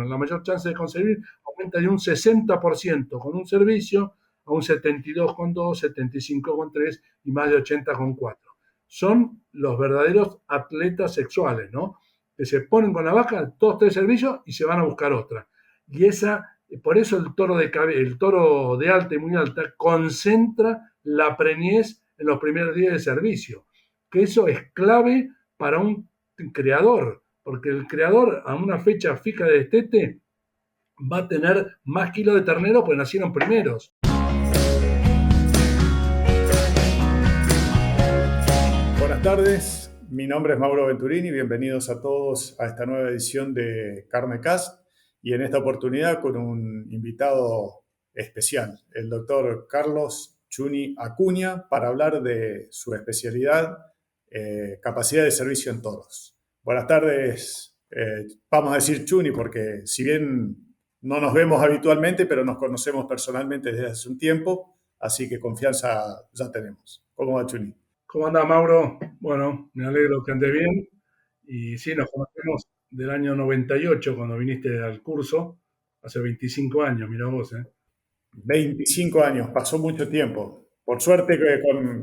la mayor chance de concebir aumenta de un 60% con un servicio a un 72,2, 75,3 y más de 80,4. Son los verdaderos atletas sexuales, ¿no? Que se ponen con la vaca, todos tres servicios y se van a buscar otra. Y por eso el toro de alta y muy alta concentra la preñez en los primeros días de servicio, que eso es clave para un creador, porque el creador a una fecha fija de destete va a tener más kilos de ternero porque nacieron primeros. Buenas tardes, mi nombre es Mauro Venturini, bienvenidos a todos a esta nueva edición de Carnecast y en esta oportunidad con un invitado especial, el doctor Carlos Chuni Acuña, para hablar de su especialidad, capacidad de servicio en toros. Buenas tardes, vamos a decir Chuni porque si bien no nos vemos habitualmente, pero nos conocemos personalmente desde hace un tiempo, así que confianza ya tenemos. ¿Cómo va, Chuni? ¿Cómo anda, Mauro? Bueno, me alegro que ande bien. Y sí, nos conocemos del año 98 cuando viniste al curso, hace 25 años, mira vos, ¿eh? 25 años, pasó mucho tiempo. Por suerte que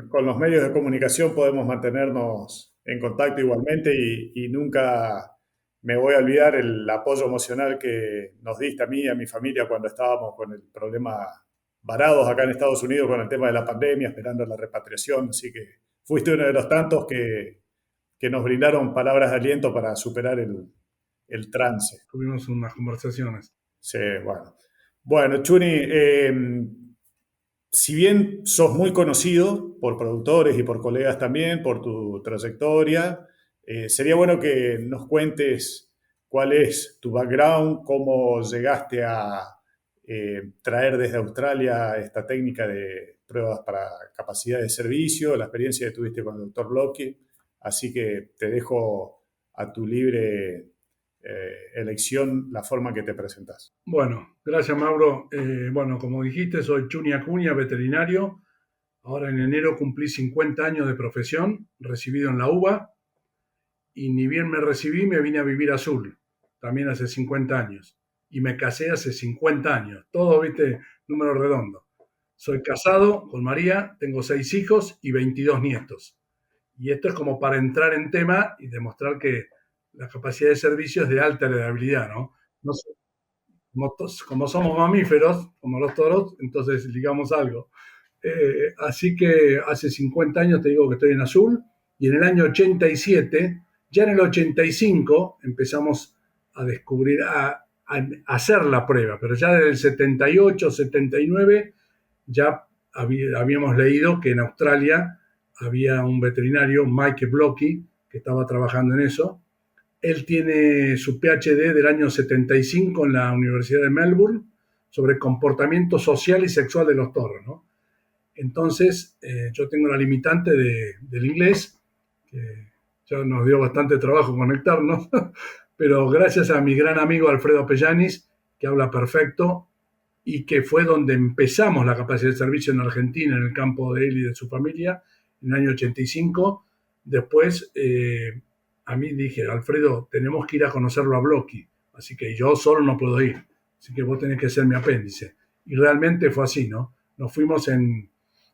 con los medios de comunicación podemos mantenernos en contacto igualmente y nunca me voy a olvidar el apoyo emocional que nos diste a mí y a mi familia cuando estábamos con el problema varados acá en Estados Unidos con el tema de la pandemia, esperando la repatriación. Así que fuiste uno de los tantos que nos brindaron palabras de aliento para superar el trance. Tuvimos unas conversaciones. Sí, bueno. Bueno, Chuni, si bien sos muy conocido por productores y por colegas también, por tu trayectoria, sería bueno que nos cuentes cuál es tu background, cómo llegaste a traer desde Australia esta técnica de pruebas para capacidad de servicio, la experiencia que tuviste con el doctor Blocky. Así que te dejo a tu libre elección la forma que te presentas. Bueno, gracias, Mauro. Bueno, como dijiste, soy Chuni Acuña, veterinario. Ahora en enero cumplí 50 años de profesión, recibido en la UBA. Y ni bien me recibí, me vine a vivir a Azul, también hace 50 años. Y me casé hace 50 años. Todo, viste, número redondo. Soy casado con María, tengo 6 hijos y 22 nietos. Y esto es como para entrar en tema y demostrar que la capacidad de servicio es de alta heredabilidad, ¿no? No sé, como somos mamíferos, como los toros, entonces digamos algo. Así que hace 50 años te digo que estoy en Azul y en el año 87, ya en el 85 empezamos a descubrir, a hacer la prueba, pero ya desde el 78, 79 ya habíamos leído que en Australia había un veterinario, Mike Blocky, que estaba trabajando en eso. Él tiene su PhD del año 75 en la Universidad de Melbourne sobre comportamiento social y sexual de los toros, ¿no? Entonces, yo tengo la limitante del inglés, que ya nos dio bastante trabajo conectarnos, pero gracias a mi gran amigo Alfredo Pellanis, que habla perfecto, y que fue donde empezamos la capacidad de servicio en Argentina, en el campo de él y de su familia, en el año 85. Después, a mí dije, Alfredo, tenemos que ir a conocerlo a Blocky, así que yo solo no puedo ir, así que vos tenés que ser mi apéndice. Y realmente fue así, ¿no? Nos fuimos el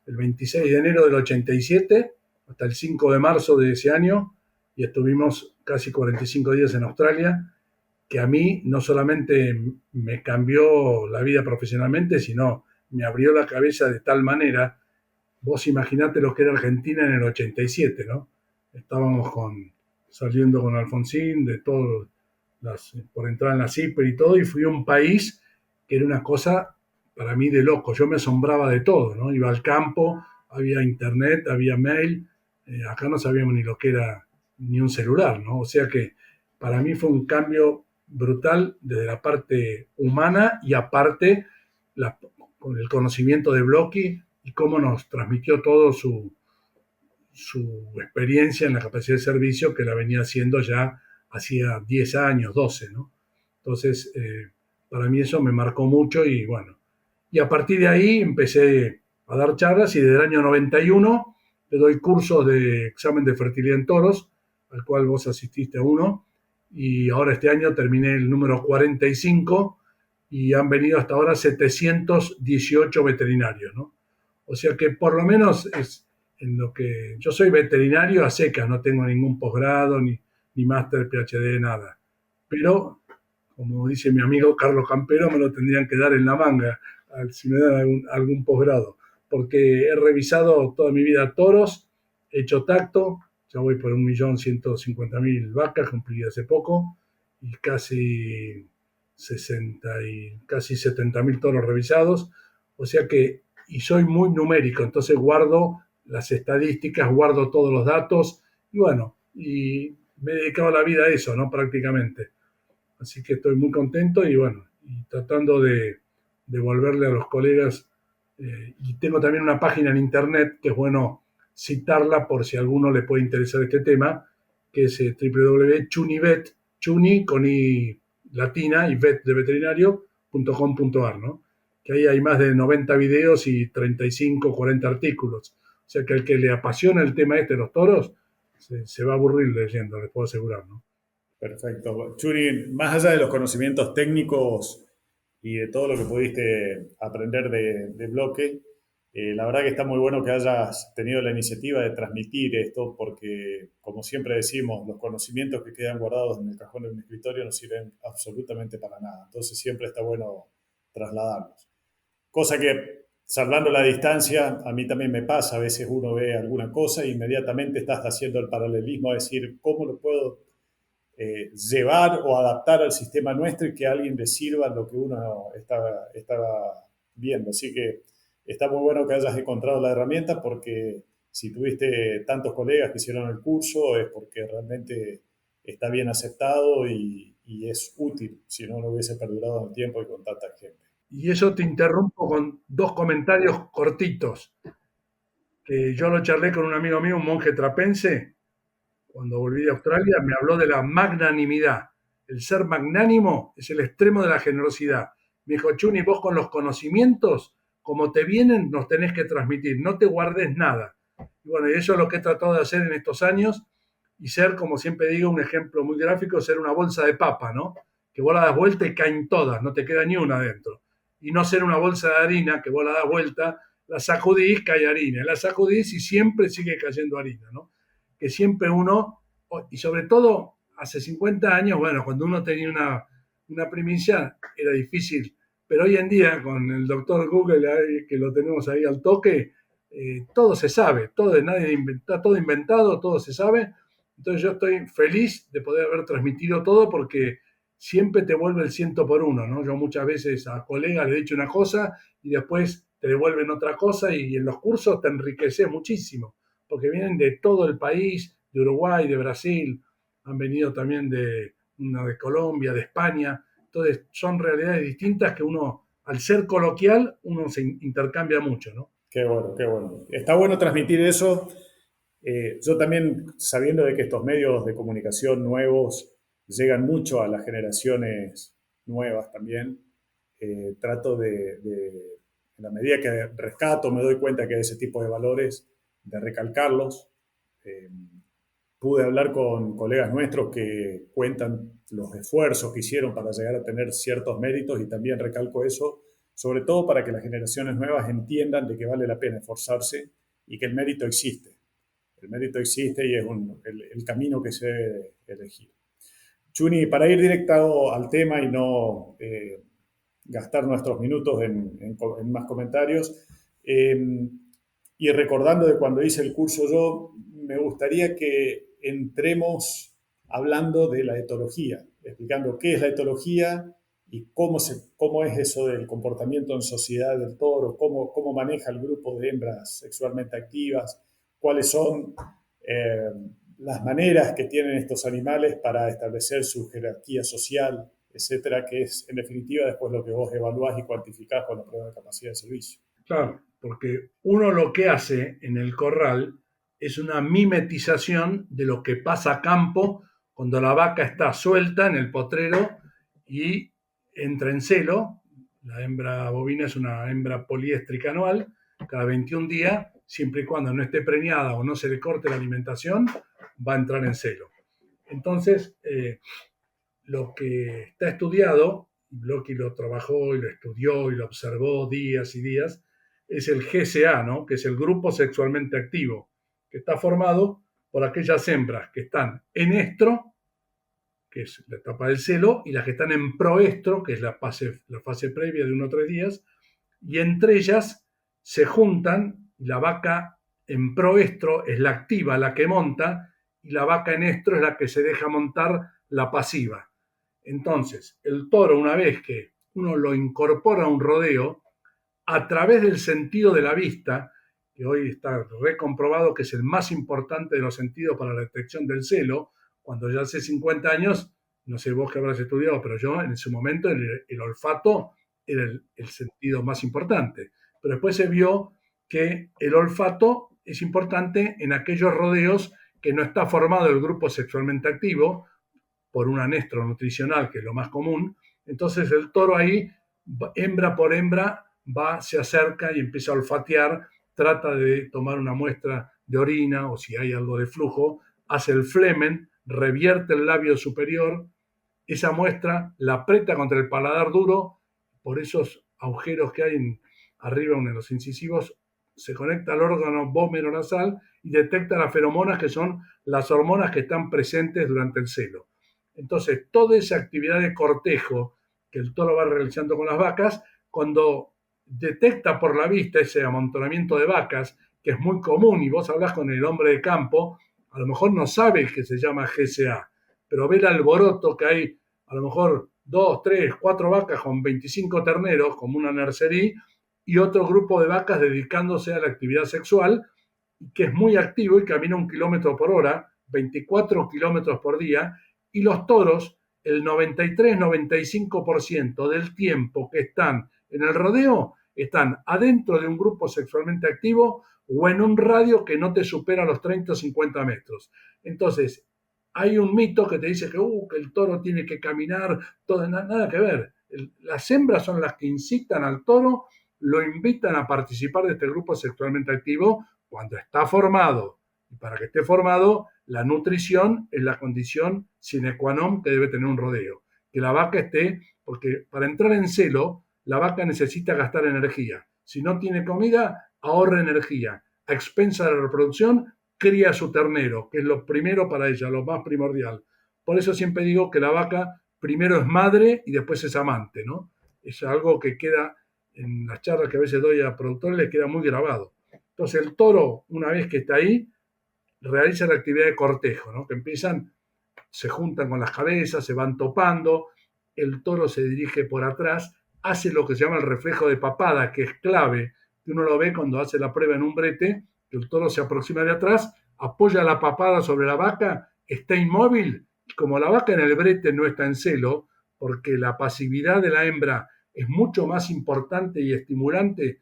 26 de enero del 87 hasta el 5 de marzo de ese año y estuvimos casi 45 días en Australia, que a mí no solamente me cambió la vida profesionalmente, sino me abrió la cabeza de tal manera. Vos imaginate lo que era Argentina en el 87, ¿no? Estábamos saliendo con Alfonsín, de todo, por entrar en la CIPER y todo, y fui a un país que era una cosa para mí de loco. Yo me asombraba de todo, ¿no? Iba al campo, había internet, había mail, acá no sabíamos ni lo que era ni un celular, ¿no? O sea que para mí fue un cambio brutal desde la parte humana y aparte con el conocimiento de Blocky y cómo nos transmitió todo su experiencia en la capacidad de servicio que la venía haciendo ya hacía 10 años, 12, ¿no? Entonces, para mí eso me marcó mucho y bueno, y a partir de ahí empecé a dar charlas y desde el año 91 le doy cursos de examen de fertilidad en toros, al cual vos asististe a uno, y ahora este año terminé el número 45 y han venido hasta ahora 718 veterinarios, ¿no? O sea que por lo menos es en lo que yo soy veterinario a secas, no tengo ningún posgrado ni máster, PhD, nada. Pero, como dice mi amigo Carlos Campero, me lo tendrían que dar en la manga si me dan algún posgrado, porque he revisado toda mi vida toros, he hecho tacto, ya voy por 1.150.000 vacas, cumplí hace poco, y casi 60 y casi 70.000 toros revisados, o sea que, y soy muy numérico, entonces guardo las estadísticas, guardo todos los datos, y bueno, y me he dedicado la vida a eso, ¿no? Prácticamente. Así que estoy muy contento y bueno, y tratando de devolverle a los colegas. Y tengo también una página en internet que es bueno citarla por si a alguno le puede interesar este tema, que es www.chunivet, chuni con i latina y vet de veterinario.com.ar, ¿no? Que ahí hay más de 90 videos y 35 o 40 artículos. O sea que al que le apasiona el tema este de los toros, se va a aburrir leyendo, les puedo asegurar, ¿no? Perfecto. Churi, más allá de los conocimientos técnicos y de todo lo que pudiste aprender de bloque, la verdad que está muy bueno que hayas tenido la iniciativa de transmitir esto, porque, como siempre decimos, los conocimientos que quedan guardados en el cajón de un escritorio no sirven absolutamente para nada. Entonces siempre está bueno trasladarlos. Cosa que, salvando la distancia, a mí también me pasa. A veces uno ve alguna cosa e inmediatamente estás haciendo el paralelismo a decir, ¿cómo lo puedo llevar o adaptar al sistema nuestro y que a alguien le sirva lo que uno estaba viendo? Así que está muy bueno que hayas encontrado la herramienta, porque si tuviste tantos colegas que hicieron el curso es porque realmente está bien aceptado y es útil, si no, no hubiese perdurado en el tiempo y con tanta gente. Y eso te interrumpo con dos comentarios cortitos, que yo lo charlé con un amigo mío, un monje trapense, cuando volví de Australia, me habló de la magnanimidad. El ser magnánimo es el extremo de la generosidad. Me dijo, Chuni, vos con los conocimientos, como te vienen, nos tenés que transmitir, no te guardes nada. Y bueno, y eso es lo que he tratado de hacer en estos años, y ser, como siempre digo, un ejemplo muy gráfico, ser una bolsa de papa, ¿no? Que vos la das vuelta y caen todas, no te queda ni una adentro. Y no ser una bolsa de harina que vos la das vuelta, la sacudís, cae harina, la sacudís y siempre sigue cayendo harina, ¿no? Que siempre uno, y sobre todo hace 50 años, bueno, cuando uno tenía una primicia era difícil, pero hoy en día con el doctor Google, que lo tenemos ahí al toque, todo se sabe, está todo inventado, todo se sabe. Entonces yo estoy feliz de poder haber transmitido todo, porque siempre te vuelve el ciento por uno, ¿no? Yo muchas veces a colegas le he dicho una cosa y después te devuelven otra cosa, y en los cursos te enriqueces muchísimo, porque vienen de todo el país, de Uruguay, de Brasil, han venido también de Colombia, de España. Entonces son realidades distintas que uno, al ser coloquial, uno se intercambia mucho, ¿no? Qué bueno, qué bueno. Está bueno transmitir eso. Yo también, sabiendo de que estos medios de comunicación nuevos llegan mucho a las generaciones nuevas también, trato en la medida que rescato, me doy cuenta que hay ese tipo de valores, de recalcarlos. Eh, Pude hablar con colegas nuestros que cuentan los esfuerzos que hicieron para llegar a tener ciertos méritos, y también recalco eso, sobre todo para que las generaciones nuevas entiendan de que vale la pena esforzarse y que el mérito existe. El mérito existe y es el camino que se debe elegir. Chuni, para ir directo al tema y no gastar nuestros minutos en más comentarios, eh, y recordando de cuando hice el curso yo, me gustaría que entremos hablando de la etología, explicando qué es la etología y cómo es eso del comportamiento en sociedad del toro, cómo maneja el grupo de hembras sexualmente activas, cuáles son eh, las maneras que tienen estos animales para establecer su jerarquía social, etcétera, que es en definitiva después lo que vos evaluás y cuantificás con la prueba de capacidad de servicio. Claro, porque uno lo que hace en el corral es una mimetización de lo que pasa a campo cuando la vaca está suelta en el potrero y entra en celo. La hembra bovina es una hembra poliéstrica anual, cada 21 días, siempre y cuando no esté preñada o no se le corte la alimentación, va a entrar en celo. Entonces, lo que está estudiado, Blocky lo trabajó y lo estudió y lo observó días y días, es el GSA, ¿no? Que es el grupo sexualmente activo, que está formado por aquellas hembras que están en estro, que es la etapa del celo, y las que están en proestro, que es la fase previa de 1 o 3 días, y entre ellas se juntan, y la vaca en proestro es la activa, la que monta, y la vaca en estro es la que se deja montar, la pasiva. Entonces, el toro, una vez que uno lo incorpora a un rodeo, a través del sentido de la vista, que hoy está recomprobado que es el más importante de los sentidos para la detección del celo, cuando ya hace 50 años, no sé vos que habrás estudiado, pero yo en su momento el olfato era el sentido más importante. Pero después se vio que el olfato es importante en aquellos rodeos que no está formado el grupo sexualmente activo por un anestro nutricional, que es lo más común. Entonces el toro ahí, hembra por hembra, va, se acerca y empieza a olfatear, trata de tomar una muestra de orina o si hay algo de flujo, hace el flemen, revierte el labio superior, esa muestra la aprieta contra el paladar duro, por esos agujeros que hay arriba en los incisivos, se conecta al órgano vómero-nasal y detecta las feromonas, que son las hormonas que están presentes durante el celo. Entonces, toda esa actividad de cortejo que el toro va realizando con las vacas, cuando detecta por la vista ese amontonamiento de vacas, que es muy común, y vos hablas con el hombre de campo, a lo mejor no sabe que se llama GSA, pero ve el alboroto que hay, a lo mejor 2, 3, 4 vacas con 25 terneros, como una nursery, y otro grupo de vacas dedicándose a la actividad sexual, que es muy activo y camina 1 kilómetro por hora, 24 kilómetros por día, y los toros, el 93-95% del tiempo que están en el rodeo, están adentro de un grupo sexualmente activo o en un radio que no te supera los 30 o 50 metros. Entonces, hay un mito que te dice que el toro tiene que caminar, todo, nada que ver. Las hembras son las que incitan al toro, lo invitan a participar de este grupo sexualmente activo cuando está formado. Y para que esté formado, la nutrición es la condición sine qua non que debe tener un rodeo. Que la vaca esté, porque para entrar en celo, la vaca necesita gastar energía. Si no tiene comida, ahorra energía. A expensa de la reproducción, cría su ternero, que es lo primero para ella, lo más primordial. Por eso siempre digo que la vaca primero es madre y después es amante, ¿no? Es algo que queda en las charlas que a veces doy a productores, les queda muy grabado. Entonces el toro, una vez que está ahí, realiza la actividad de cortejo, ¿no? Que empiezan, se juntan con las cabezas, se van topando, el toro se dirige por atrás, hace lo que se llama el reflejo de papada, que es clave, que uno lo ve cuando hace la prueba en un brete, que el toro se aproxima de atrás, apoya la papada sobre la vaca, está inmóvil, y como la vaca en el brete no está en celo, porque la pasividad de la hembra es mucho más importante y estimulante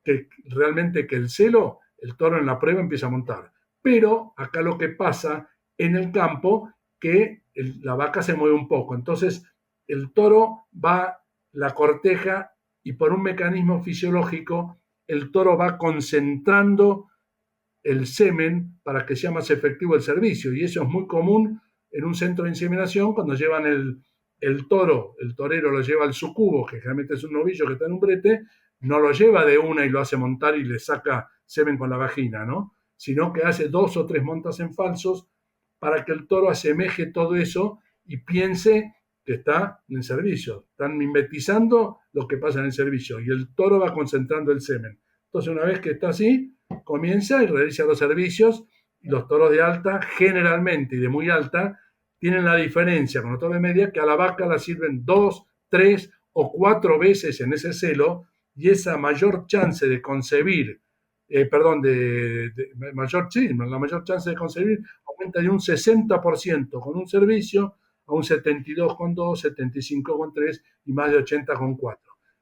que realmente que el celo, el toro en la prueba empieza a montar. Pero acá lo que pasa en el campo, que la vaca se mueve un poco. Entonces el toro va, la corteja y por un mecanismo fisiológico el toro va concentrando el semen para que sea más efectivo el servicio. Y eso es muy común en un centro de inseminación cuando llevan el toro, el torero lo lleva al sucubo, que generalmente es un novillo que está en un brete, no lo lleva de una y lo hace montar y le saca semen con la vagina, ¿no? Sino que hace 2 o 3 montas en falsos para que el toro asemeje todo eso y piense que está en el servicio. Están mimetizando lo que pasa en el servicio y el toro va concentrando el semen. Entonces, una vez que está así, comienza y realiza los servicios. Y los toros de alta, generalmente y de muy alta, tienen la diferencia con los toros de media, que a la vaca la sirven 2, 3 o 4 veces en ese celo, y esa mayor chance de concebir, la mayor chance de concebir aumenta de un 60% con un servicio a un 72,2, 75,3 y más de 80,4.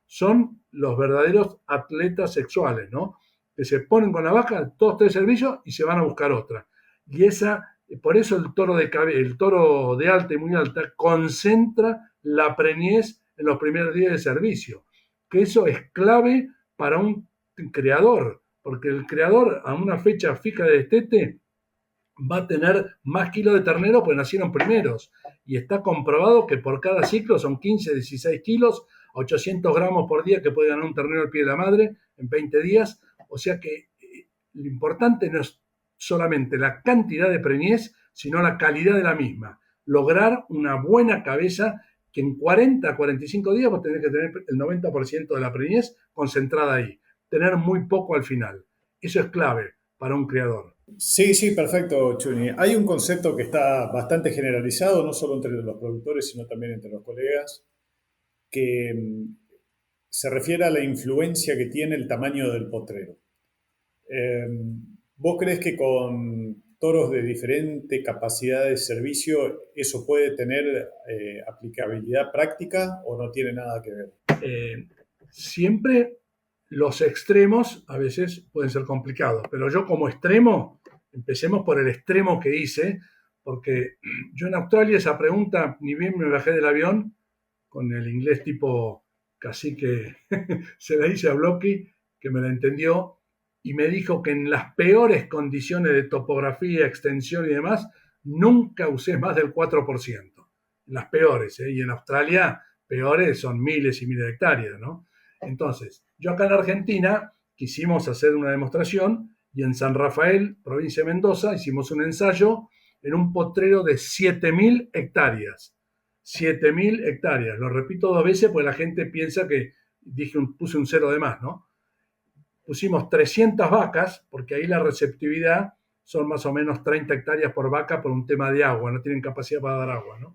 Son los verdaderos atletas sexuales, ¿no? Que se ponen con la vaca, 2, 3 servicios y se van a buscar otra. Y por eso el toro de alta y muy alta concentra la preñez en los primeros días de servicio. Que eso es clave para un creador, porque el creador a una fecha fija de destete va a tener más kilos de ternero porque nacieron primeros. Y está comprobado que por cada ciclo son 15, 16 kilos, 800 gramos por día que puede ganar un ternero al pie de la madre en 20 días. O sea que lo importante no es solamente la cantidad de preñez, sino la calidad de la misma. Lograr una buena cabeza que en 40 a 45 días vos tenés que tener el 90% de la preñez concentrada ahí. Tener muy poco al final. Eso es clave para un criador. Sí, sí, perfecto, Chuni. Hay un concepto que está bastante generalizado, no solo entre los productores, sino también entre los colegas, que se refiere a la influencia que tiene el tamaño del potrero. Eh, ¿Vos crees que con toros de diferente capacidad de servicio eso puede tener aplicabilidad práctica o no tiene nada que ver? Siempre los extremos a veces pueden ser complicados, pero yo como extremo, empecemos por el extremo que hice, porque yo en Australia esa pregunta, ni bien me bajé del avión, con el inglés tipo casi que se la hice a Blocky, que me la entendió, y me dijo que en las peores condiciones de topografía, extensión y demás, nunca usé más del 4%. En las peores, ¿eh? Y en Australia, peores son miles y miles de hectáreas, ¿no? Entonces, yo acá en Argentina quisimos hacer una demostración y en San Rafael, provincia de Mendoza, hicimos un ensayo en un potrero de 7.000 hectáreas. 7.000 hectáreas. Lo repito dos veces porque la gente piensa que puse un cero de más, ¿no? Pusimos 300 vacas, porque ahí la receptividad son más o menos 30 hectáreas por vaca por un tema de agua, no tienen capacidad para dar agua, ¿no?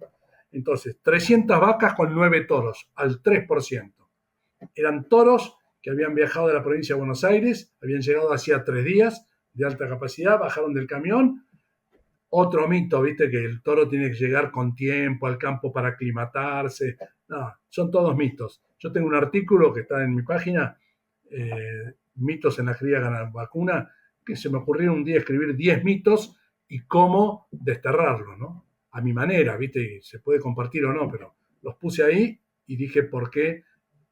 Entonces, 300 vacas con 9 toros, al 3%. Eran toros que habían viajado de la provincia de Buenos Aires, habían llegado hacía 3 días de alta capacidad, bajaron del camión. Otro mito, viste, que el toro tiene que llegar con tiempo al campo para aclimatarse. No, son todos mitos. Yo tengo un artículo que está en mi página, mitos en la cría vacuna, que se me ocurrió un día escribir 10 mitos y cómo desterrarlos, ¿no? A mi manera, viste, se puede compartir o no, pero los puse ahí y dije por qué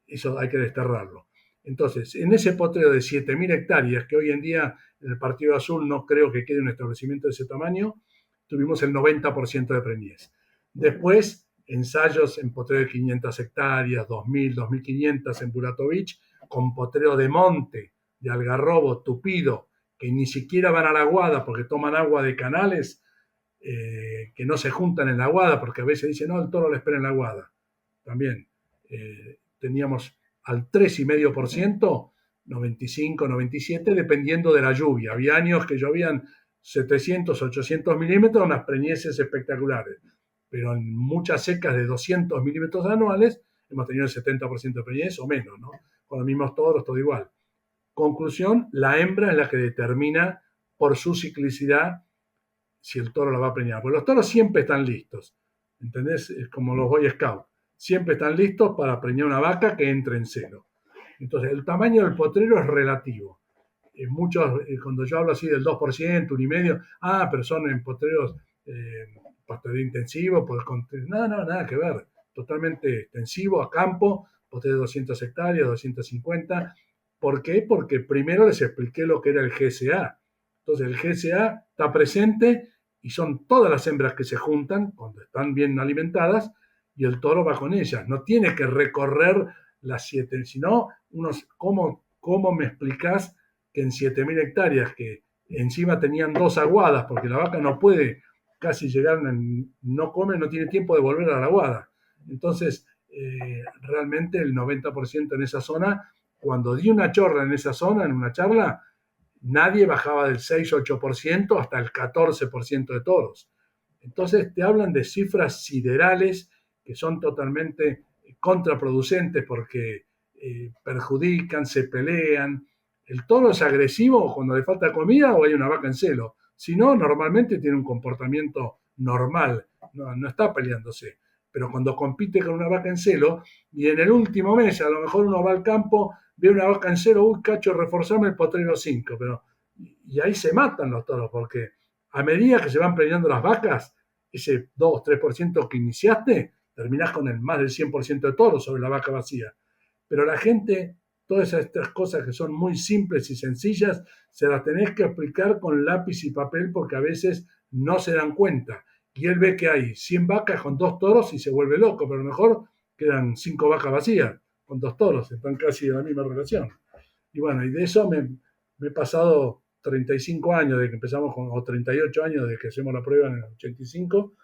eso hay que desterrarlo. Entonces, en ese potrero de 7.000 hectáreas, que hoy en día en el Partido Azul no creo que quede un establecimiento de ese tamaño, tuvimos el 90% de preñez. Después, ensayos en potrero de 500 hectáreas, 2.000, 2.500 en Buratovich, con potrero de monte, de algarrobo, tupido, que ni siquiera van a la aguada porque toman agua de canales que no se juntan en la aguada, porque a veces dicen, no, el toro le espera en la aguada. También teníamos al 3,5%, 95, 97, dependiendo de la lluvia. Había años que llovían 700, 800 milímetros, unas preñeces espectaculares, pero en muchas secas de 200 milímetros anuales hemos tenido el 70% de preñez o menos, ¿no? Con los mismos toros, todo igual. Conclusión, la hembra es la que determina por su ciclicidad si el toro la va a preñar. Porque los toros siempre están listos, ¿entendés? Es como los Boy Scouts. Siempre están listos para preñar una vaca que entre en celo. Entonces, el tamaño del potrero es relativo. Muchos, cuando yo hablo así del 2%, 1,5%, pero son en potreros pastoreo intensivo, nada que ver. Totalmente extensivo, a campo, potrero de 200 hectáreas, 250. ¿Por qué? Porque primero les expliqué lo que era el GSA. Entonces, el GSA está presente y son todas las hembras que se juntan cuando están bien alimentadas y el toro va con ellas. No tiene que recorrer las 7, sino ¿cómo me explicás que en 7.000 hectáreas que encima tenían 2 aguadas, porque la vaca no puede casi llegar, no come, no tiene tiempo de volver a la aguada? Entonces, realmente el 90% en esa zona, cuando di una chorra en esa zona, en una charla, nadie bajaba del 6-8% hasta el 14% de toros. Entonces te hablan de cifras siderales que son totalmente contraproducentes porque perjudican, se pelean. El toro es agresivo cuando le falta comida o hay una vaca en celo. Si no, normalmente tiene un comportamiento normal, no está peleándose. Pero cuando compite con una vaca en celo y en el último mes, a lo mejor uno va al campo, ve una vaca en celo, uy, cacho, reforzame el potrero 5, pero y ahí se matan los toros, porque a medida que se van preñando las vacas, ese 2-3% que iniciaste, terminás con el más del 100% de toros sobre la vaca vacía. Pero la gente, todas estas cosas que son muy simples y sencillas, se las tenés que explicar con lápiz y papel porque a veces no se dan cuenta. Y él ve que hay 100 vacas con 2 toros y se vuelve loco, pero a lo mejor quedan 5 vacas vacías con 2 toros, están casi en la misma relación. Y bueno, y de eso me he pasado 35 años de que empezamos o 38 años de que hacemos la prueba en el 85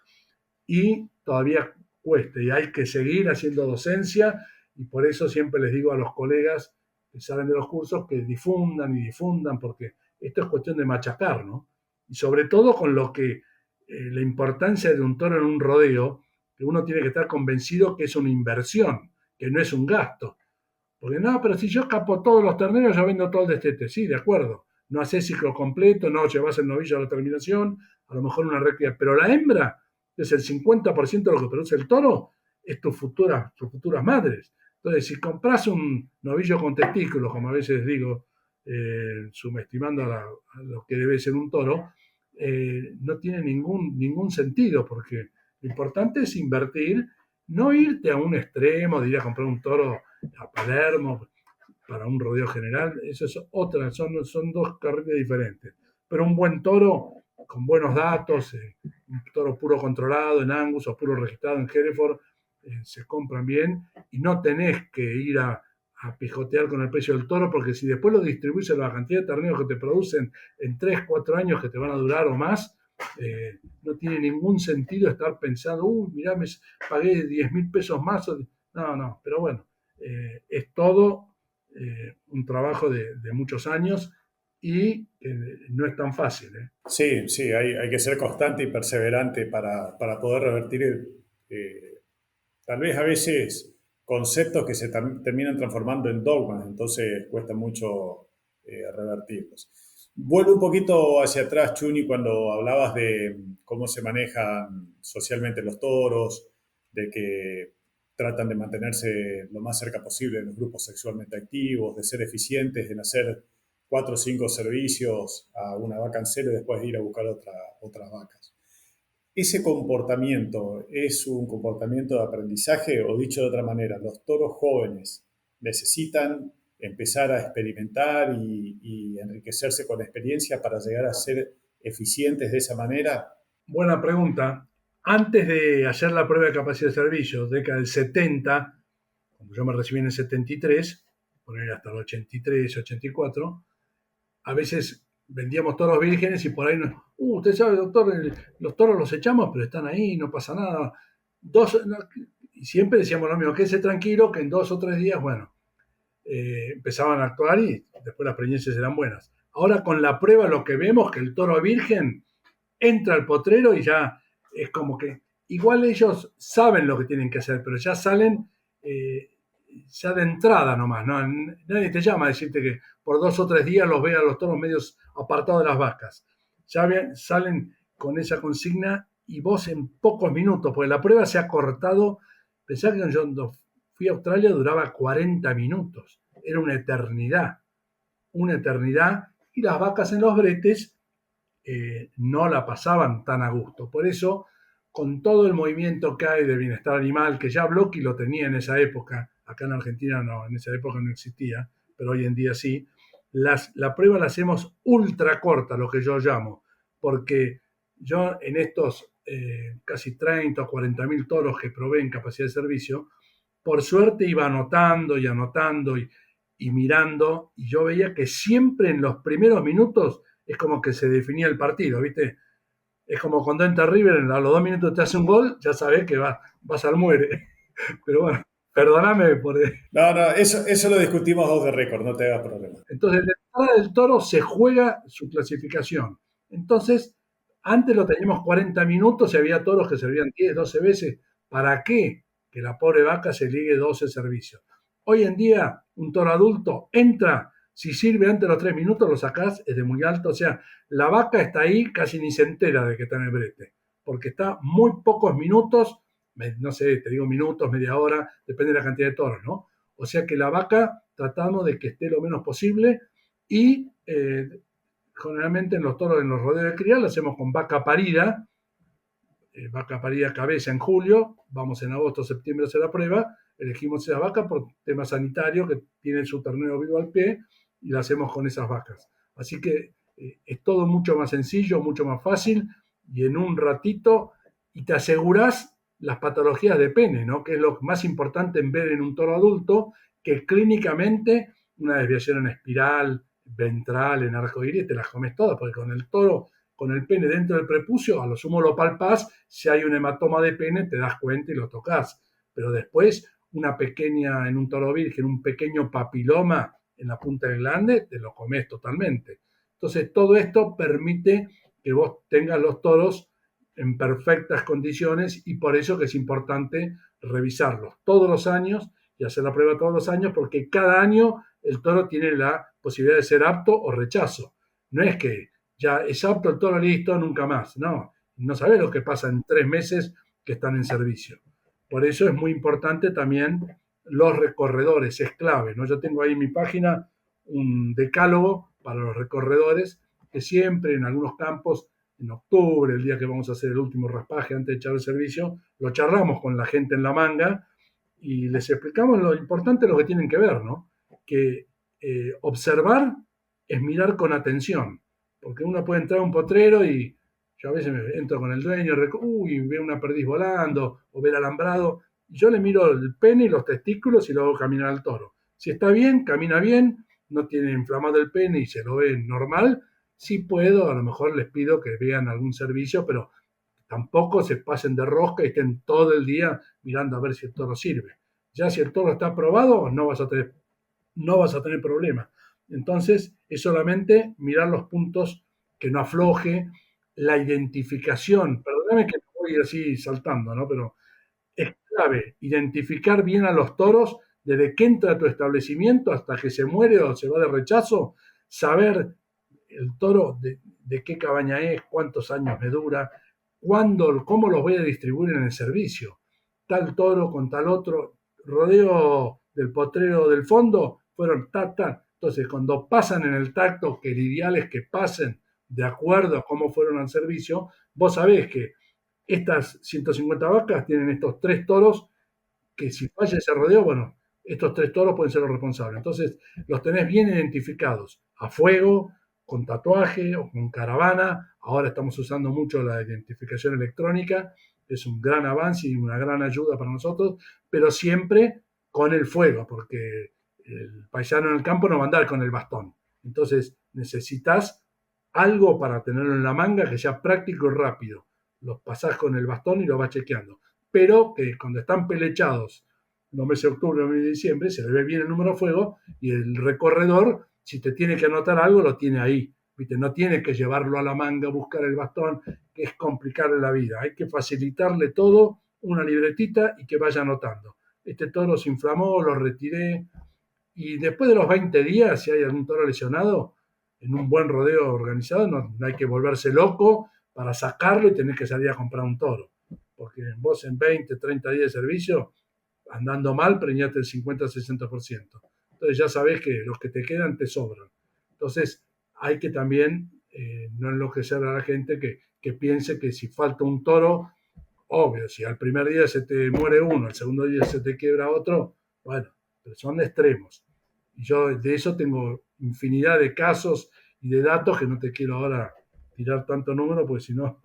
y todavía cuesta y hay que seguir haciendo docencia y por eso siempre les digo a los colegas que salen de los cursos que difundan y difundan porque esto es cuestión de machacar, ¿no? Y sobre todo con lo que la importancia de un toro en un rodeo, que uno tiene que estar convencido que es una inversión, que no es un gasto. Porque no, pero si yo escapo todos los terneros, yo vendo todo el destete. Sí, de acuerdo. No haces ciclo completo, no llevas el novillo a la terminación, a lo mejor una recría. Pero la hembra, que es el 50% de lo que produce el toro, es tus futuras madres. Entonces, si compras un novillo con testículos, como a veces digo, subestimando a lo que debe ser un toro, no tiene ningún sentido, porque lo importante es invertir, no irte a un extremo de ir a comprar un toro a Palermo para un rodeo general, eso es otra, son dos carreras diferentes. Pero un buen toro con buenos datos, un toro puro controlado en Angus o puro registrado en Hereford, se compran bien y no tenés que ir a pijotear con el precio del toro, porque si después lo distribuís en la cantidad de terneros que te producen en 3 4 años que te van a durar o más, no tiene ningún sentido estar pensando, mirá, me pagué 10.000 pesos más. No, pero bueno, es todo un trabajo de muchos años y no es tan fácil. Sí, sí, hay que ser constante y perseverante para poder revertir tal vez a veces conceptos que se terminan transformando en dogmas, entonces cuesta mucho revertirlos. Vuelvo un poquito hacia atrás, Chuni, cuando hablabas de cómo se manejan socialmente los toros, de que tratan de mantenerse lo más cerca posible de los grupos sexualmente activos, de ser eficientes, en hacer 4 o 5 servicios a una vaca en celo y después ir a buscar otras vacas. ¿Ese comportamiento es un comportamiento de aprendizaje o dicho de otra manera, los toros jóvenes necesitan empezar a experimentar y enriquecerse con experiencia para llegar a ser eficientes de esa manera? Buena pregunta. Antes de hacer la prueba de capacidad de servicio, década del 70, cuando yo me recibí en el 73, poner hasta el 83, 84, a veces vendíamos toros vírgenes y por ahí usted sabe, doctor, los toros los echamos, pero están ahí, no pasa nada. Y siempre decíamos lo mismo, quédese tranquilo, que en 2 o 3 días, bueno, empezaban a actuar y después las experiencias eran buenas. Ahora con la prueba lo que vemos que el toro virgen entra al potrero y ya es como que igual ellos saben lo que tienen que hacer, pero ya salen ya de entrada nomás, ¿no? Nadie te llama a decirte que por 2 o 3 días los ve a los toros medios apartados de las vacas. Ya salen con esa consigna y vos en pocos minutos, porque la prueba se ha cortado. Pensá que yo cuando fui a Australia duraba 40 minutos, era una eternidad, y las vacas en los bretes no la pasaban tan a gusto. Por eso, con todo el movimiento que hay de bienestar animal, que ya Blocky lo tenía en esa época, acá en Argentina no, en esa época no existía, pero hoy en día sí, la prueba la hacemos ultra corta, lo que yo llamo, porque yo en estos casi 30 o 40 mil toros que probé en capacidad de servicio, por suerte iba anotando y anotando y mirando, y yo veía que siempre en los primeros minutos es como que se definía el partido, ¿viste? Es como cuando entra River, a los 2 minutos te hace un gol, ya sabes que vas al muere. Pero bueno, perdóname por... No, eso lo discutimos off the record, no te hagas problema. Entonces, de entrada del toro se juega su clasificación. Entonces, antes lo teníamos 40 minutos y había toros que servían 10, 12 veces. ¿Para qué? Que la pobre vaca se ligue 12 servicios. Hoy en día, un toro adulto entra, si sirve antes de los 3 minutos, lo sacás, es de muy alto. O sea, la vaca está ahí, casi ni se entera de que está en el brete, porque está muy pocos minutos, no sé, te digo minutos, media hora, depende de la cantidad de toros, ¿no? O sea que la vaca tratamos de que esté lo menos posible y generalmente en los toros, en los rodeos de cría, lo hacemos con vaca parida cabeza en julio, vamos en agosto, septiembre a hacer la prueba, elegimos esa vaca por tema sanitario que tiene su ternero vivo al pie y la hacemos con esas vacas. Así que es todo mucho más sencillo, mucho más fácil y en un ratito, y te asegurás las patologías de pene, ¿no? Que es lo más importante en ver en un toro adulto, que clínicamente una desviación en espiral, ventral, en arcoíris, te las comes todas, porque con el toro, con el pene dentro del prepucio, a lo sumo lo palpás, si hay un hematoma de pene, te das cuenta y lo tocas. Pero después, una pequeña, en un toro virgen, un pequeño papiloma en la punta del glande, te lo comes totalmente. Entonces, todo esto permite que vos tengas los toros en perfectas condiciones y por eso que es importante revisarlos todos los años y hacer la prueba todos los años porque cada año el toro tiene la posibilidad de ser apto o rechazo. No es que ya es apto el toro, listo, nunca más. No, no sabés lo que pasa en 3 meses que están en servicio. Por eso es muy importante también los recorredores, es clave, ¿no? Yo tengo ahí en mi página un decálogo para los recorredores que siempre en algunos campos, en octubre, el día que vamos a hacer el último raspaje antes de echar el servicio, lo charlamos con la gente en la manga y les explicamos lo importante de lo que tienen que ver, ¿no? Que observar es mirar con atención, porque uno puede entrar a un potrero y yo a veces me entro con el dueño, uy, ve una perdiz volando o ve el alambrado, y yo le miro el pene y los testículos y lo hago caminar al toro. Si está bien, camina bien, no tiene inflamado el pene y se lo ve normal, si puedo, a lo mejor les pido que vean algún servicio, pero tampoco se pasen de rosca y estén todo el día mirando a ver si el toro sirve. Ya si el toro está aprobado, no vas a tener problema. Entonces, es solamente mirar los puntos que no afloje, la identificación. Perdóname que voy así saltando, ¿no? Pero es clave identificar bien a los toros desde que entra a tu establecimiento hasta que se muere o se va de rechazo, saber el toro de qué cabaña es, cuántos años me dura, cuándo, cómo los voy a distribuir en el servicio. Tal toro con tal otro, rodeo del potrero del fondo, fueron tal. Entonces, cuando pasan en el tacto, que el ideal es que pasen de acuerdo a cómo fueron al servicio, vos sabés que estas 150 vacas tienen estos 3 toros que si falla ese rodeo, bueno, estos 3 toros pueden ser los responsables. Entonces, los tenés bien identificados, a fuego, con tatuaje o con caravana. Ahora estamos usando mucho la identificación electrónica, es un gran avance y una gran ayuda para nosotros, pero siempre con el fuego, porque el paisano en el campo no va a andar con el bastón. Entonces, necesitas algo para tenerlo en la manga que sea práctico y rápido. Los pasás con el bastón y lo vas chequeando pero que cuando están pelechados los meses de octubre, noviembre y diciembre, se le ve bien el número de fuego y el recorredor, si te tiene que anotar algo, lo tiene ahí. ¿Viste? No tiene que llevarlo a la manga, buscar el bastón, que es complicarle la vida. Hay que facilitarle todo, una libretita y que vaya anotando. Este toro se inflamó, lo retiré. Y después de los 20 días, si hay algún toro lesionado, en un buen rodeo organizado, no hay que volverse loco para sacarlo y tener que salir a comprar un toro porque vos en 20, 30 días de servicio, andando mal, preñate el 50-60%. Entonces ya sabés que los que te quedan te sobran. Entonces hay que también no enloquecer a la gente que piense que si falta un toro, obvio, si al primer día se te muere uno, al segundo día se te quiebra otro, bueno, pero son extremos. Y yo de eso tengo infinidad de casos y de datos que no te quiero ahora tirar tanto número, porque si no,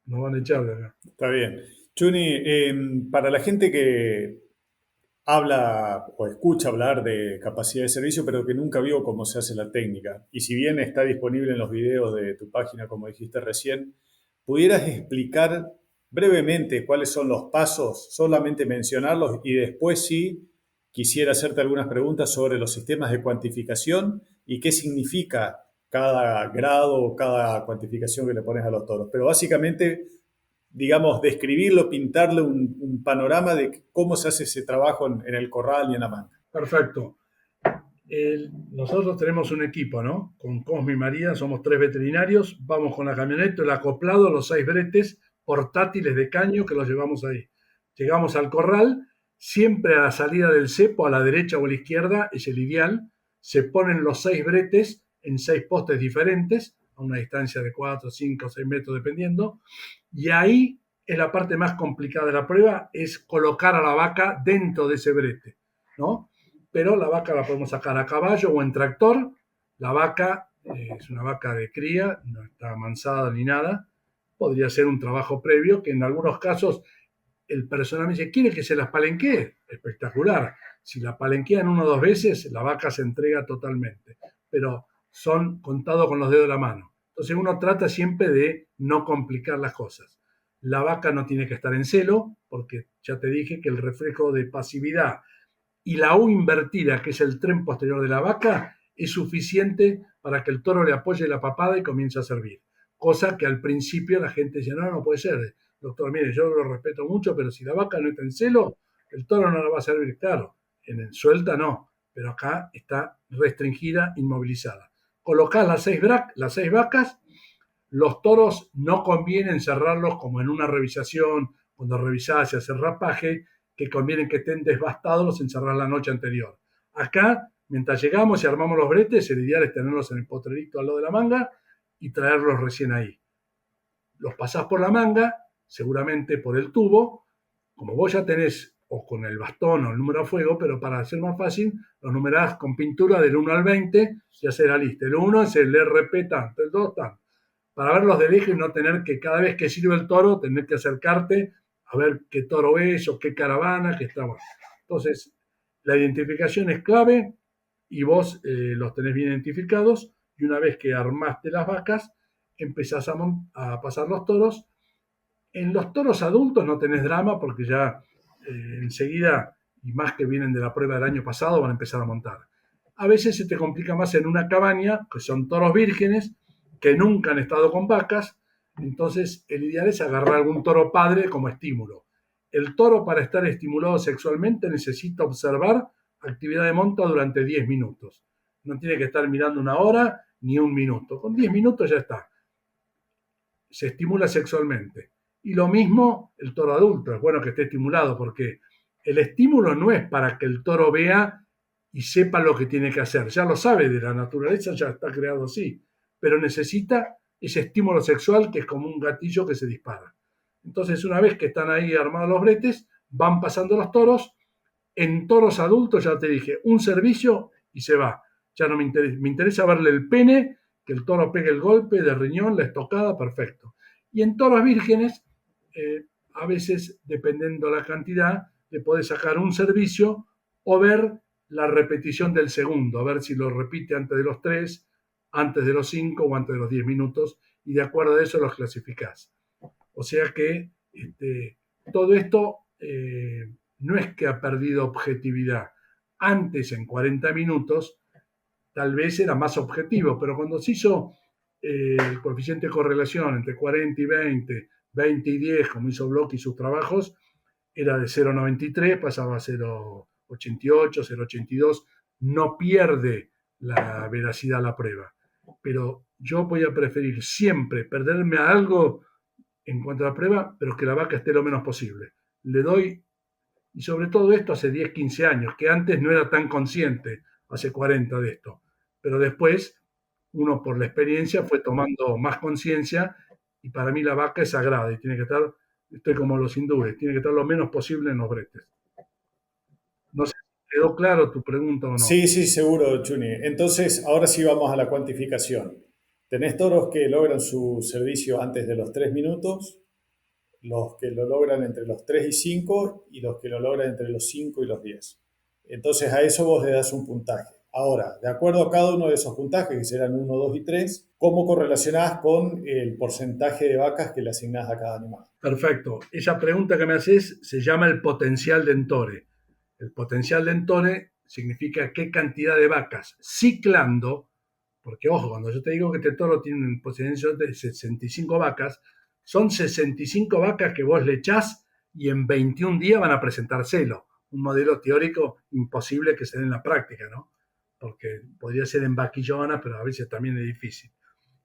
nos van a echar de acá. Está bien. Chuni, para la gente que habla o escucha hablar de capacidad de servicio, pero que nunca vio cómo se hace la técnica, y si bien está disponible en los videos de tu página, como dijiste recién, ¿pudieras explicar brevemente cuáles son los pasos, solamente mencionarlos, y después sí quisiera hacerte algunas preguntas sobre los sistemas de cuantificación y qué significa cada grado o cada cuantificación que le pones a los toros? Pero básicamente digamos, describirlo, pintarle un panorama de cómo se hace ese trabajo en el corral y en la manga. Perfecto. Nosotros tenemos un equipo, ¿no? Con Cosme y María, somos 3 veterinarios, vamos con la camioneta, el acoplado, los 6 bretes portátiles de caño que los llevamos ahí. Llegamos al corral, siempre a la salida del cepo, a la derecha o a la izquierda, es el ideal, se ponen los 6 bretes en 6 postes diferentes, a una distancia de 4, 5, 6 metros dependiendo, y ahí es la parte más complicada de la prueba, es colocar a la vaca dentro de ese brete, ¿no? Pero la vaca la podemos sacar a caballo o en tractor. La vaca es una vaca de cría, no está amansada ni nada. podría ser un trabajo previo que en algunos casos el personal me dice, ¿quiere que se las palenquee? Espectacular. Si la palenquean 1 o 2 veces, la vaca se entrega totalmente. Pero son contados con los dedos de la mano. Entonces uno trata siempre de no complicar las cosas. La vaca no tiene que estar en celo, porque ya te dije que el reflejo de pasividad y la U invertida, que es el tren posterior de la vaca, es suficiente para que el toro le apoye la papada y comience a servir. Cosa que al principio la gente decía, no, no puede ser. Doctor, mire, yo lo respeto mucho, pero si la vaca no está en celo, el toro no la va a servir. Claro, en el suelta no, pero acá está restringida, inmovilizada. Colocás las 6 vacas, los toros no conviene encerrarlos como en una revisación, cuando revisás y haces rapaje, que conviene que estén devastados, los encerrar la noche anterior. Acá, mientras llegamos y armamos los bretes, el ideal es tenerlos en el potrerito al lado de la manga y traerlos recién ahí. Los pasás por la manga, seguramente por el tubo, como vos ya tenés o con el bastón o el número a fuego, pero para hacer más fácil, los numerás con pintura del 1 al 20, ya será listo. El 1 es el RP tanto, el 2 tanto. Para verlos de lejos y no tener que cada vez que sirve el toro, tener que acercarte a ver qué toro es o qué caravana, que está bueno. Entonces, la identificación es clave y vos los tenés bien identificados y una vez que armaste las vacas, empezás a pasar los toros. En los toros adultos no tenés drama porque ya enseguida, y más que vienen de la prueba del año pasado, van a empezar a montar. A veces se te complica más en una cabaña, que son toros vírgenes, que nunca han estado con vacas, entonces el ideal es agarrar algún toro padre como estímulo. El toro para estar estimulado sexualmente necesita observar actividad de monta durante 10 minutos. No tiene que estar mirando 1 hora ni 1 minuto. Con 10 minutos ya está. Se estimula sexualmente. Y lo mismo el toro adulto. Es bueno que esté estimulado porque el estímulo no es para que el toro vea y sepa lo que tiene que hacer. Ya lo sabe de la naturaleza, ya está creado así. Pero necesita ese estímulo sexual que es como un gatillo que se dispara. Entonces, una vez que están ahí armados los bretes, van pasando los toros. En toros adultos, ya te dije, un servicio y se va. Ya no me interesa. Me interesa verle el pene, que el toro pegue el golpe de riñón, la estocada, perfecto. Y en toros vírgenes, a veces, dependiendo la cantidad, le podés sacar un servicio o ver la repetición del segundo, a ver si lo repite antes de los 3, antes de los 5 o antes de los 10 minutos, y de acuerdo a eso los clasificás. O sea que todo esto no es que ha perdido objetividad. Antes, en 40 minutos, tal vez era más objetivo, pero cuando se hizo el coeficiente de correlación entre 40 y 20, 20 y 10, como hizo Bloch y sus trabajos, era de 0,93, pasaba a 0,88, 0,82, no pierde la veracidad la prueba. Pero yo voy a preferir siempre perderme a algo en cuanto a la prueba, pero que la vaca esté lo menos posible. Le doy, y sobre todo esto hace 10, 15 años, que antes no era tan consciente, hace 40 de esto, pero después uno por la experiencia fue tomando más conciencia y para mí la vaca es sagrada y tiene que estar, estoy como los hindúes, tiene que estar lo menos posible en los bretes. No sé si quedó claro tu pregunta o no. Sí, sí, seguro, Chuni. Entonces, ahora sí vamos a la cuantificación. Tenés toros que logran su servicio antes de los 3 minutos, los que lo logran entre los 3 y 5 y los que lo logran entre los 5 y los 10. Entonces a eso vos le das un puntaje. Ahora, de acuerdo a cada uno de esos puntajes, que serán 1, 2 y 3, ¿cómo correlacionás con el porcentaje de vacas que le asignás a cada animal? Perfecto. Esa pregunta que me haces se llama el potencial de Entore. El potencial de Entore significa qué cantidad de vacas ciclando, porque ojo, cuando yo te digo que este toro tiene un potencial de 65 vacas, son 65 vacas que vos le echás y en 21 días van a presentar celo. Un modelo teórico imposible que se dé en la práctica, ¿no? Porque podría ser en vaquillonas, pero a veces también es difícil.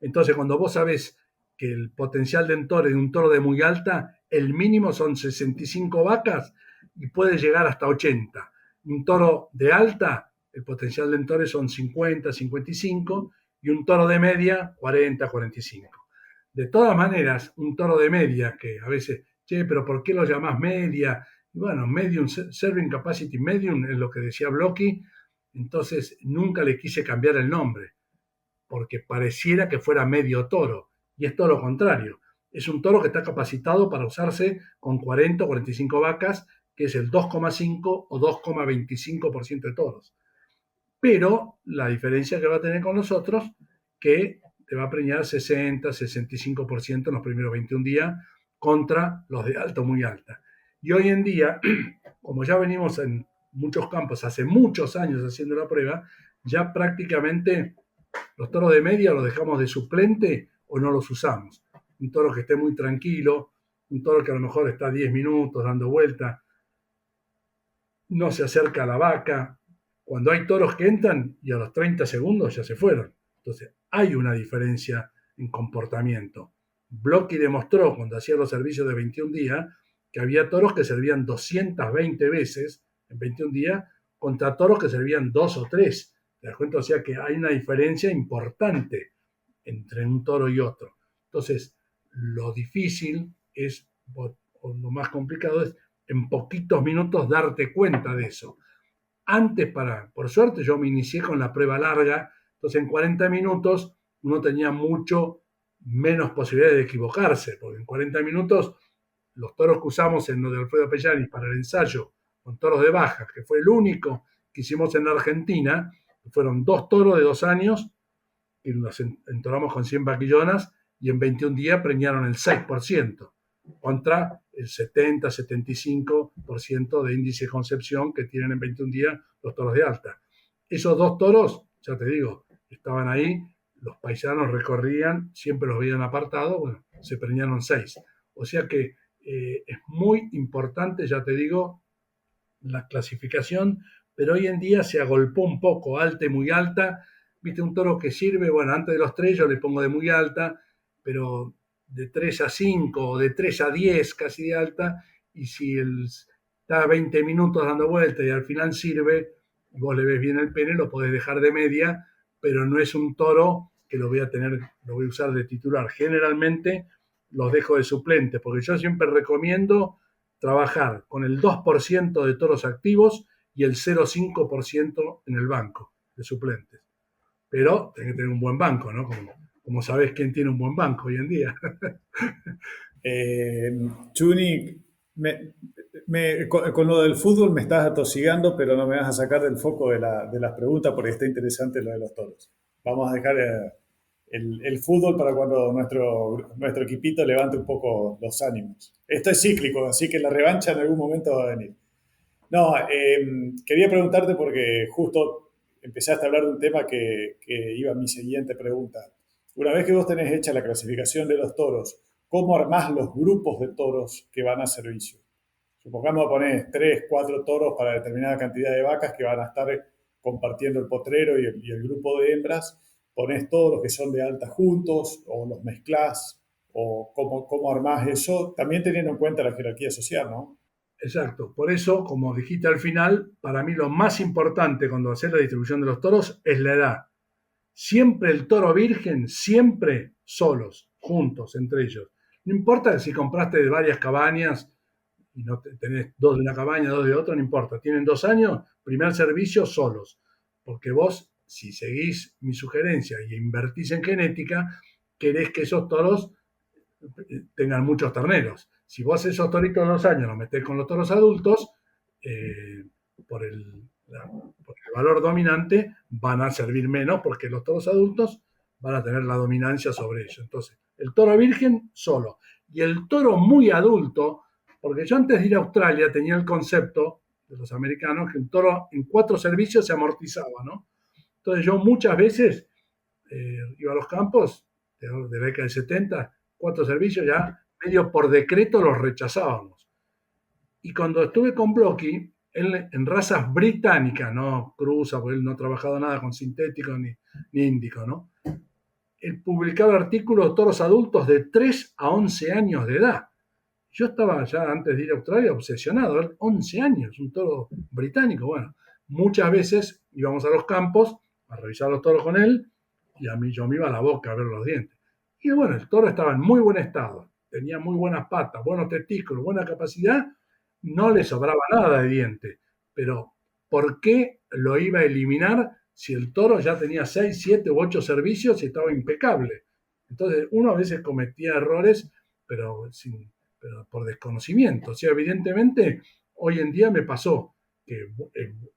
Entonces, cuando vos sabés que el potencial de Entore de un toro de muy alta, el mínimo son 65 vacas y puede llegar hasta 80. Un toro de alta, el potencial de Entore son 50, 55 y un toro de media, 40, 45. De todas maneras, un toro de media, que a veces, che, pero ¿por qué lo llamás media? Y bueno, medium, serving capacity medium es lo que decía Blocky, entonces nunca le quise cambiar el nombre, porque pareciera que fuera medio toro, y es todo lo contrario. Es un toro que está capacitado para usarse con 40 o 45 vacas, que es el 2,5 o 2,25% de toros. Pero la diferencia que va a tener con los otros, que te va a premiar 60, 65% en los primeros 21 días contra los de alta o muy alta. Y hoy en día, como ya venimos en muchos campos hace muchos años haciendo la prueba, ya prácticamente los toros de media los dejamos de suplente o no los usamos. Un toro que esté muy tranquilo, un toro que a lo mejor está 10 minutos dando vuelta, no se acerca a la vaca. Cuando hay toros que entran y a los 30 segundos ya se fueron. Entonces, hay una diferencia en comportamiento. Blocky demostró cuando hacía los servicios de 21 días que había toros que servían 220 veces en 21 días contra toros que servían 2 o 3. ¿Te das cuenta? O sea que hay una diferencia importante entre un toro y otro. Entonces, lo difícil es, o lo más complicado es, en poquitos minutos darte cuenta de eso. Antes, por suerte, yo me inicié con la prueba larga, entonces en 40 minutos uno tenía mucho menos posibilidades de equivocarse, porque en 40 minutos los toros que usamos en lo de Alfredo Pellani para el ensayo, con toros de baja, que fue el único que hicimos en la Argentina, fueron 2 toros de 2 años, y los entoramos con 100 vaquillonas, y en 21 días preñaron el 6%, contra el 70-75% de índice de concepción que tienen en 21 días los toros de alta. Esos 2 toros, ya te digo, estaban ahí, los paisanos recorrían, siempre los veían apartados, bueno, se preñaron 6. O sea que es muy importante, ya te digo, la clasificación, pero hoy en día se agolpó un poco, alta y muy alta. Viste, un toro que sirve, bueno, antes de los 3 yo le pongo de muy alta, pero de 3 a 5 o de 3 a 10 casi de alta, y si está 20 minutos dando vuelta y al final sirve, vos le ves bien el pene, lo podés dejar de media, pero no es un toro que lo voy a usar de titular. Generalmente los dejo de suplente, porque yo siempre recomiendo trabajar con el 2% de toros activos y el 0,5% en el banco de suplentes. Pero tenés que tener un buen banco, ¿no? Como sabés quién tiene un buen banco hoy en día. Chuni, con lo del fútbol me estás atosigando, pero no me vas a sacar del foco de las preguntas porque está interesante lo de los toros. Vamos a dejar el fútbol para cuando nuestro equipito levante un poco los ánimos. Esto es cíclico, así que la revancha en algún momento va a venir. No, quería preguntarte porque justo empezaste a hablar de un tema que iba a mi siguiente pregunta. Una vez que vos tenés hecha la clasificación de los toros, ¿cómo armás los grupos de toros que van a servicio? Supongamos que ponés 3, 4 toros para determinada cantidad de vacas que van a estar compartiendo el potrero y el grupo de hembras. ¿Ponés todos los que son de alta juntos o los mezclás? ¿O cómo armás eso? También teniendo en cuenta la jerarquía social, ¿no? Exacto. Por eso, como dijiste al final, para mí lo más importante cuando haces la distribución de los toros es la edad. Siempre el toro virgen, siempre solos, juntos, entre ellos. No importa si compraste de varias cabañas y no tenés 2 de una cabaña, 2 de otra, no importa. Tienen 2 años, primer servicio solos. Porque vos, si seguís mi sugerencia y invertís en genética, querés que esos toros tengan muchos terneros. Si vos esos toritos de 2 años los metés con los toros adultos, eh, por, el, por el valor dominante van a servir menos porque los toros adultos van a tener la dominancia sobre ellos. Entonces, el toro virgen solo. Y el toro muy adulto, porque yo antes de ir a Australia tenía el concepto de los americanos que un toro en 4 servicios se amortizaba, ¿no? Entonces yo muchas veces iba a los campos de la década del 70, 4 servicios ya medio por decreto los rechazábamos. Y cuando estuve con Blocky, él en razas británicas, no cruza, porque él no ha trabajado nada con sintético ni índico, ¿no? Él publicaba artículos de toros adultos de 3 a 11 años de edad. Yo estaba ya antes de ir a Australia obsesionado, 11 años, un toro británico. Bueno, muchas veces íbamos a los campos a revisar los toros con él y a mí yo me iba a la boca a ver los dientes. Y bueno, el toro estaba en muy buen estado, tenía muy buenas patas, buenos testículos, buena capacidad, no le sobraba nada de diente. Pero, ¿por qué lo iba a eliminar si el toro ya tenía 6, 7 u 8 servicios y estaba impecable? Entonces, uno a veces cometía errores, pero por desconocimiento. O sea, evidentemente, hoy en día me pasó que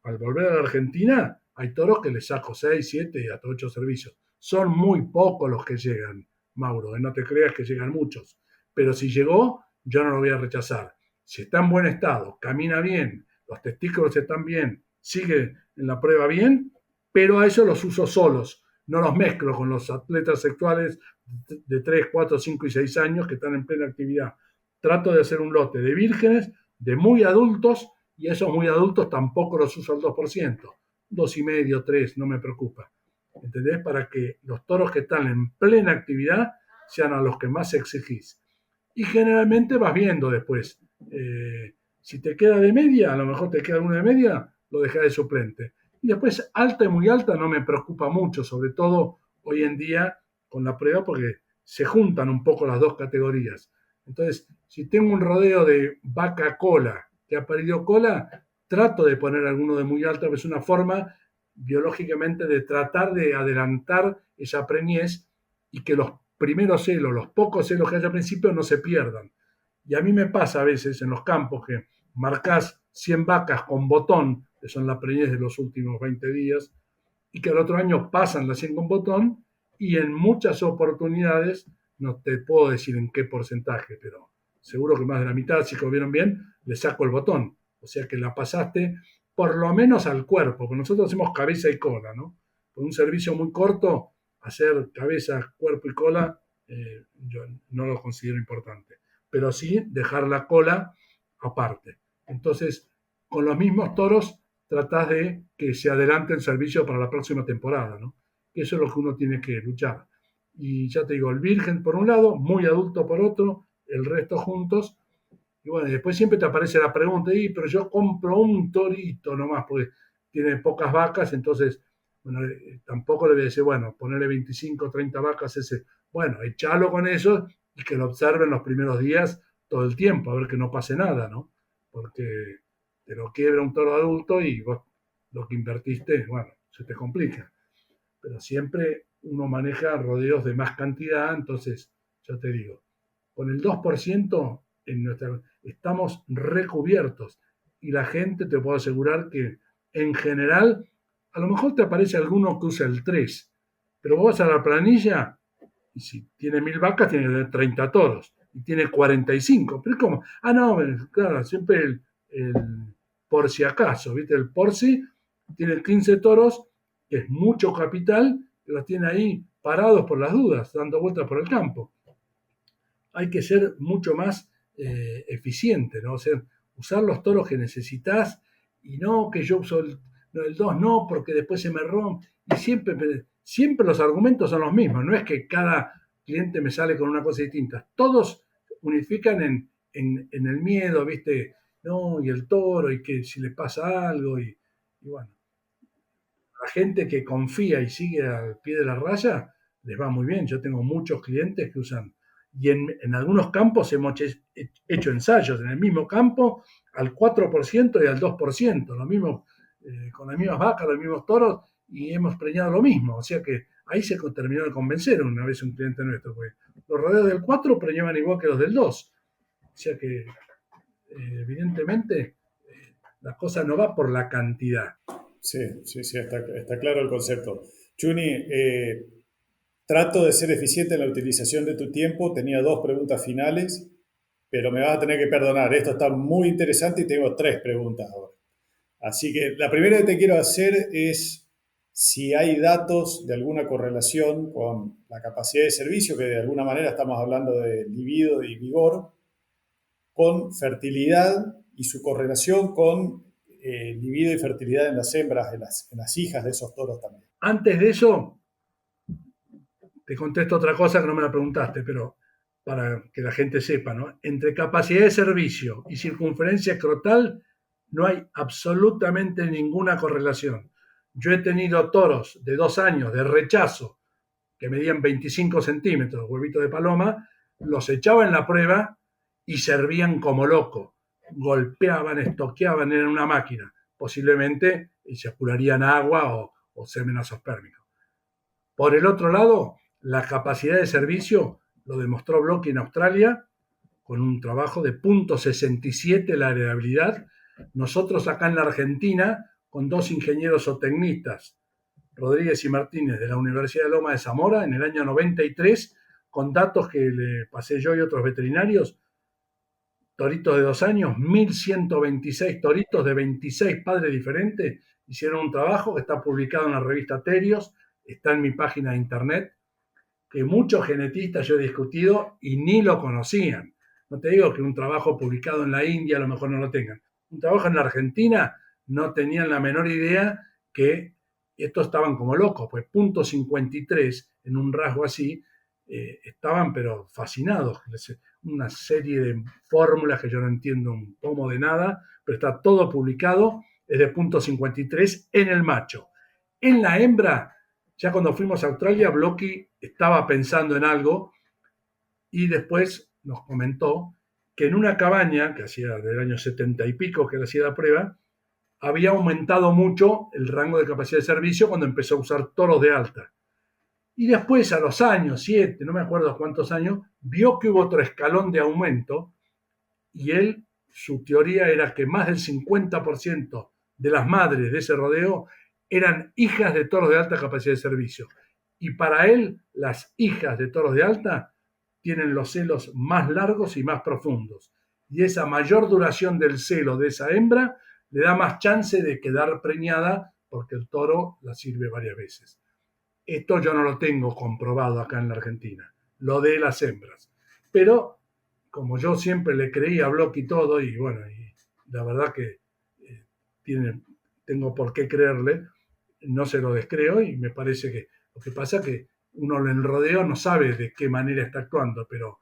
al volver a la Argentina hay toros que les saco 6, 7 y hasta 8 servicios. Son muy pocos los que llegan, Mauro, no te creas que llegan muchos. Pero si llegó, yo no lo voy a rechazar. Si está en buen estado, camina bien, los testículos están bien, sigue en la prueba bien, pero a eso los uso solos. No los mezclo con los atletas sexuales de 3, 4, 5 y 6 años que están en plena actividad. Trato de hacer un lote de vírgenes, de muy adultos, y esos muy adultos tampoco los uso al 2%. 2,5, 3, no me preocupa. ¿Entendés? Para que los toros que están en plena actividad sean a los que más exigís. Y generalmente vas viendo después. Si te queda de media, a lo mejor te queda uno de media, lo dejas de suplente. Y después alta y muy alta no me preocupa mucho, sobre todo hoy en día con la prueba, porque se juntan un poco las dos categorías. Entonces, si tengo un rodeo de vaca cola que ha parido cola, trato de poner alguno de muy alta, que es una forma biológicamente de tratar de adelantar esa preñez y que los primeros celos, los pocos celos que haya al principio no se pierdan. Y a mí me pasa a veces en los campos que marcas 100 vacas con botón, que son la preñez de los últimos 20 días, y que al otro año pasan las 100 con botón, y en muchas oportunidades, no te puedo decir en qué porcentaje, pero seguro que más de la mitad, si lo vieron bien, le saco el botón. O sea que la pasaste por lo menos al cuerpo, porque nosotros hacemos cabeza y cola, ¿no? Con un servicio muy corto, hacer cabeza, cuerpo y cola, yo no lo considero importante. Pero sí dejar la cola aparte. Entonces, con los mismos toros, tratás de que se adelante el servicio para la próxima temporada, ¿no? Eso es lo que uno tiene que luchar. Y ya te digo, el virgen por un lado, muy adulto por otro, el resto juntos. Y bueno, después siempre te aparece la pregunta, pero yo compro un torito nomás, porque tiene pocas vacas, entonces, bueno, tampoco le voy a decir, bueno, ponerle 25, 30 vacas, ese, bueno, echalo con eso y que lo observen los primeros días todo el tiempo, a ver que no pase nada, ¿no? Porque te lo quiebra un toro adulto y vos lo que invertiste, bueno, se te complica. Pero siempre uno maneja rodeos de más cantidad, entonces, ya te digo, con el 2% estamos recubiertos y la gente te puedo asegurar que en general, a lo mejor te aparece alguno que usa el 3, pero vos vas a la planilla y si tiene 1.000 vacas tiene 30 toros y tiene 45, pero es como, no, claro, siempre el por si acaso, ¿viste? El por si tiene 15 toros, que es mucho capital, que los tiene ahí parados por las dudas, dando vueltas por el campo. Hay que ser mucho más eficiente, ¿no? O sea, usar los toros que necesitas y no que yo uso el 2 no, porque después se me rompe. Y siempre los argumentos son los mismos, no es que cada cliente me sale con una cosa distinta. Todos unifican en el miedo, ¿viste? No, y el toro, y que si le pasa algo, y bueno. La gente que confía y sigue al pie de la raya, les va muy bien. Yo tengo muchos clientes que usan, y en algunos campos hemos hecho ensayos en el mismo campo al 4% y al 2%, lo mismo, con las mismas vacas, los mismos toros, y hemos preñado lo mismo. O sea que ahí se terminó de convencer una vez un cliente nuestro, porque los rodeos del 4 preñaban igual que los del 2. O sea que, evidentemente, la cosa no va por la cantidad. Sí, está claro el concepto. Chuni, trato de ser eficiente en la utilización de tu tiempo. Tenía dos preguntas finales, pero me vas a tener que perdonar. Esto está muy interesante y tengo tres preguntas ahora. Así que la primera que te quiero hacer es si hay datos de alguna correlación con la capacidad de servicio, que de alguna manera estamos hablando de libido y vigor, con fertilidad y su correlación con libido y fertilidad en las hembras, en las hijas de esos toros también. Antes de eso, te contesto otra cosa que no me la preguntaste, pero para que la gente sepa, ¿no? Entre capacidad de servicio y circunferencia escrotal no hay absolutamente ninguna correlación. Yo he tenido toros de 2 años de rechazo que medían 25 centímetros, huevito de paloma, los echaba en la prueba y servían como loco. Golpeaban, estoqueaban en una máquina. Posiblemente ejacularían agua o semen azospérmico. Por el otro lado, la capacidad de servicio lo demostró Blocky en Australia, con un trabajo de .67 la heredabilidad. Nosotros acá en la Argentina, con 2 ingenieros zootecnistas, Rodríguez y Martínez, de la Universidad de Loma de Zamora, en el año 93, con datos que le pasé yo y otros veterinarios, toritos de 2 años, 1.126 toritos de 26 padres diferentes, hicieron un trabajo que está publicado en la revista Terios, está en mi página de internet, que muchos genetistas yo he discutido y ni lo conocían. No te digo que un trabajo publicado en la India a lo mejor no lo tengan. Un trabajo en la Argentina no tenían la menor idea que estos estaban como locos, pues .53 en un rasgo así, estaban pero fascinados. Una serie de fórmulas que yo no entiendo un pomo de nada, pero está todo publicado, es de .53 en el macho. En la hembra, ya cuando fuimos a Australia, Blocky estaba pensando en algo y después nos comentó que en una cabaña, que hacía del año 70 y pico que le hacía la prueba, había aumentado mucho el rango de capacidad de servicio cuando empezó a usar toros de alta. Y después, a los años, 7, no me acuerdo cuántos años, vio que hubo otro escalón de aumento y su teoría era que más del 50% de las madres de ese rodeo eran hijas de toros de alta capacidad de servicio. Y para él, las hijas de toros de alta tienen los celos más largos y más profundos. Y esa mayor duración del celo de esa hembra le da más chance de quedar preñada porque el toro la sirve varias veces. Esto yo no lo tengo comprobado acá en la Argentina, lo de las hembras. Pero como yo siempre le creí a Block y todo, y bueno, y la verdad que tengo por qué creerle, no se lo descreo y me parece que lo que pasa es que uno en el rodeo no sabe de qué manera está actuando, pero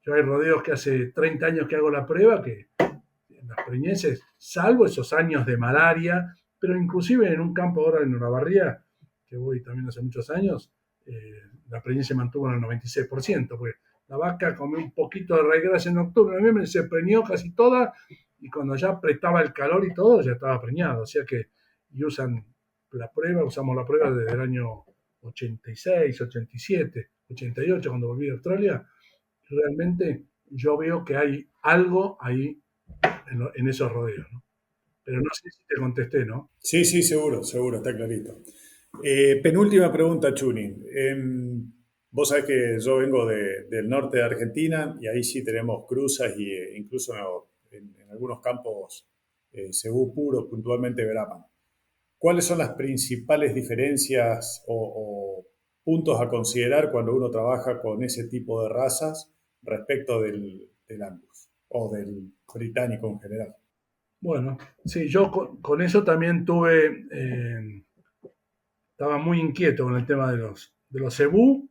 yo hay rodeos que hace 30 años que hago la prueba, que en las preñeces, salvo esos años de malaria, pero inclusive en un campo ahora en Olavarría, que voy también hace muchos años, la preñez se mantuvo en el 96%, porque la vaca comió un poquito de raíz en octubre, en noviembre se preñó casi toda, y cuando ya apretaba el calor y todo, ya estaba preñada. O sea que, y usamos la prueba desde el año 86, 87, 88, cuando volví a Australia. Realmente yo veo que hay algo ahí en esos rodeos, ¿no? Pero no sé si te contesté, ¿no? Sí, sí, seguro, seguro, está clarito. Penúltima pregunta, Chuni. Vos sabés que yo vengo del norte de Argentina y ahí sí tenemos cruzas y incluso en algunos campos cebú puro, puntualmente Brahman. ¿Cuáles son las principales diferencias o puntos a considerar cuando uno trabaja con ese tipo de razas respecto del Angus o del británico en general? Bueno, sí, yo con eso también estaba muy inquieto con el tema de los cebú,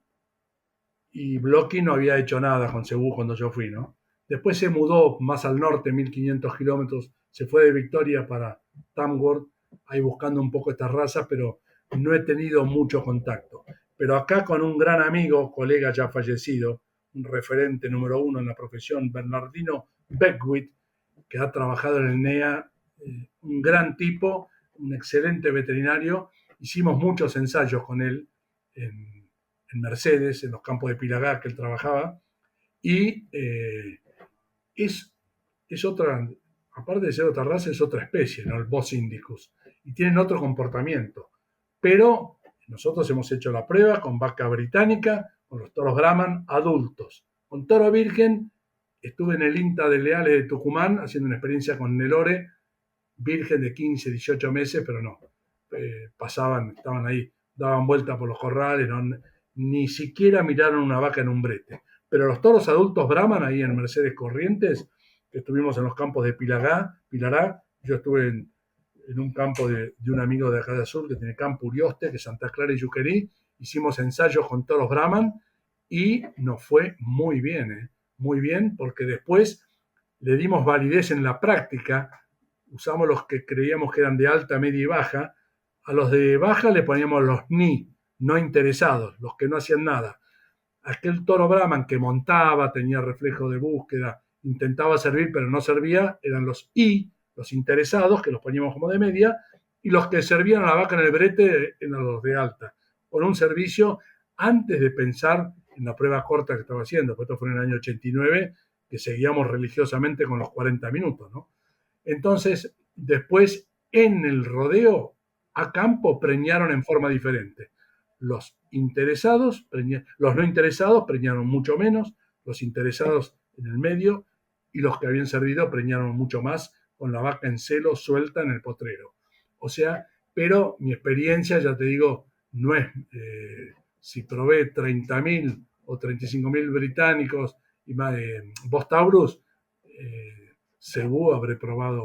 y Blocky no había hecho nada con cebú cuando yo fui, ¿no? Después se mudó más al norte, 1500 kilómetros, se fue de Victoria para Tamworth, ahí buscando un poco estas razas, pero no he tenido mucho contacto. Pero acá con un gran amigo, colega ya fallecido, un referente número 1 en la profesión, Bernardino Beckwith, que ha trabajado en el NEA, un gran tipo, un excelente veterinario. Hicimos muchos ensayos con él en Mercedes, en los campos de Pilagá que él trabajaba, y es otra, aparte de ser otra raza, es otra especie, ¿no? El Bos indicus, y tienen otro comportamiento. Pero nosotros hemos hecho la prueba con vaca británica, con los toros Brahman adultos. Con toro virgen, estuve en el INTA de Leales de Tucumán haciendo una experiencia con Nelore, virgen de 15, 18 meses, pero no. Estaban ahí, daban vuelta por los corrales, no, ni siquiera miraron una vaca en un brete. Pero los toros adultos Brahman, ahí en Mercedes Corrientes, que estuvimos en los campos de Pilará, yo estuve en un campo de un amigo de acá de Azul, que tiene campo Urioste, que es Santa Clara y Yuquerí, hicimos ensayos con toros Brahman y nos fue muy bien, muy bien, porque después le dimos validez en la práctica, usamos los que creíamos que eran de alta, media y baja, a los de baja le poníamos los ni, no interesados, los que no hacían nada. Aquel toro Brahman que montaba, tenía reflejo de búsqueda, intentaba servir pero no servía, eran los I, los interesados, que los poníamos como de media, y los que servían a la vaca en el brete eran los de alta, con un servicio antes de pensar en la prueba corta que estaba haciendo, porque esto fue en el año 89, que seguíamos religiosamente con los 40 minutos, ¿no? Entonces, después en el rodeo a campo preñaron en forma diferente. Los interesados, los no interesados preñaron mucho menos, los interesados en el medio y los que habían servido preñaron mucho más con la vaca en celo suelta en el potrero. O sea, pero mi experiencia, ya te digo, no es si probé 30.000 o 35.000 británicos y más de Bostaurus, seguro habré probado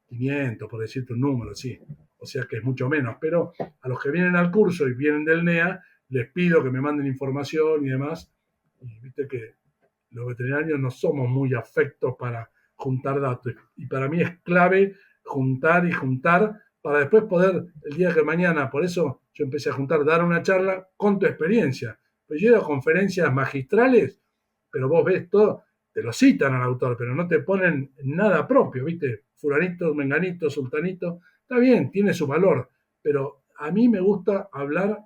500, por decirte un número, sí. O sea que es mucho menos. Pero a los que vienen al curso y vienen del NEA, les pido que me manden información y demás. Y viste que los veterinarios no somos muy afectos para juntar datos. Y para mí es clave juntar y juntar para después poder, el día que mañana, por eso yo empecé a juntar, dar una charla con tu experiencia. Pues yo he ido a conferencias magistrales, pero vos ves todo, te lo citan al autor, pero no te ponen nada propio, ¿viste? Fulanito, menganito, sultanito, está bien, tiene su valor, pero a mí me gusta hablar,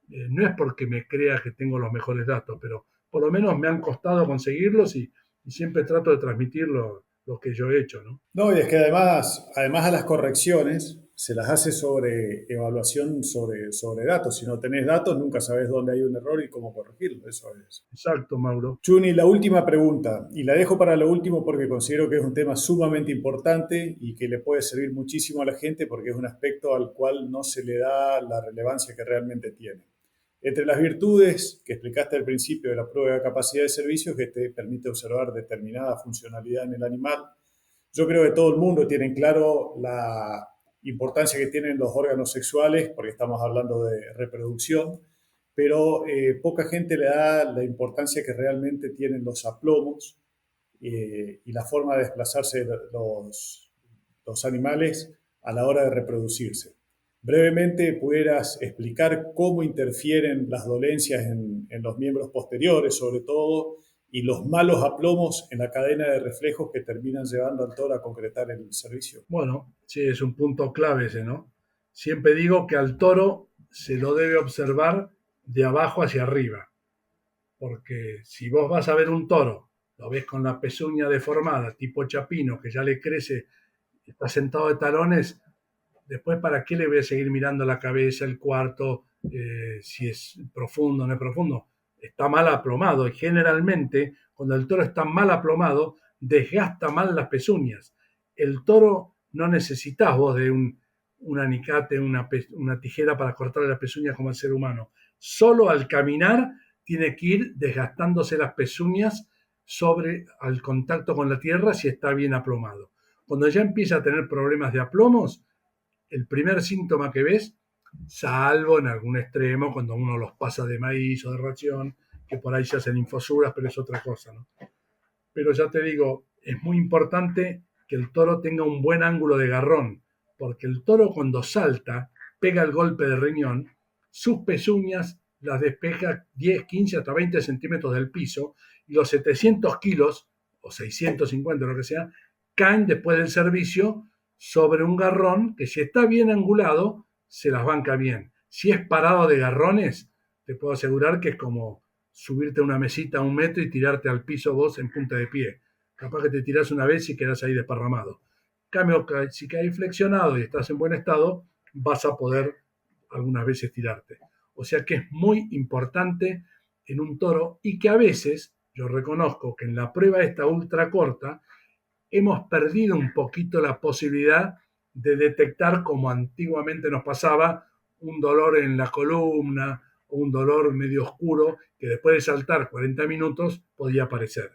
no es porque me crea que tengo los mejores datos, pero por lo menos me han costado conseguirlos y siempre trato de transmitir lo que yo he hecho, ¿no? No, y es que además a las correcciones se las hace sobre evaluación sobre datos. Si no tenés datos, nunca sabés dónde hay un error y cómo corregirlo. Eso es. Exacto, Mauro. Chuni, la última pregunta, y la dejo para lo último porque considero que es un tema sumamente importante y que le puede servir muchísimo a la gente porque es un aspecto al cual no se le da la relevancia que realmente tiene. Entre las virtudes que explicaste al principio de la prueba de capacidad de servicio, que te permite observar determinada funcionalidad en el animal, yo creo que todo el mundo tiene claro la importancia que tienen los órganos sexuales, porque estamos hablando de reproducción, pero poca gente le da la importancia que realmente tienen los aplomos y la forma de desplazarse los animales a la hora de reproducirse. Brevemente, ¿pudieras explicar cómo interfieren las dolencias en los miembros posteriores, sobre todo, y los malos aplomos en la cadena de reflejos que terminan llevando al toro a concretar el servicio? Bueno, sí, es un punto clave ese, ¿no? Siempre digo que al toro se lo debe observar de abajo hacia arriba, porque si vos vas a ver un toro, lo ves con la pezuña deformada, tipo chapino, que ya le crece, está sentado de talones, después para qué le voy a seguir mirando la cabeza, el cuarto, si es profundo o no es profundo. Está mal aplomado y generalmente cuando el toro está mal aplomado, desgasta mal las pezuñas. El toro no necesitas vos de un alicate, una tijera para cortarle las pezuñas como el ser humano. Solo al caminar tiene que ir desgastándose las pezuñas sobre al contacto con la tierra si está bien aplomado. Cuando ya empieza a tener problemas de aplomos, el primer síntoma que ves, salvo en algún extremo, cuando uno los pasa de maíz o de ración, que por ahí se hacen infosuras, pero es otra cosa, ¿no? Pero ya te digo, es muy importante que el toro tenga un buen ángulo de garrón, porque el toro cuando salta, pega el golpe de riñón, sus pezuñas las despeja 10, 15 hasta 20 centímetros del piso y los 700 kilos o 650, lo que sea, caen después del servicio sobre un garrón que si está bien angulado, se las banca bien. Si es parado de garrones, te puedo asegurar que es como subirte a una mesita a 1 metro y tirarte al piso vos en punta de pie. Capaz que te tirás una vez y quedás ahí desparramado. Cambio, si caes flexionado y estás en buen estado, vas a poder algunas veces tirarte. O sea que es muy importante en un toro y que a veces, yo reconozco que en la prueba esta ultra corta, hemos perdido un poquito la posibilidad de detectar, como antiguamente nos pasaba, un dolor en la columna o un dolor medio oscuro que después de saltar 40 minutos podía aparecer.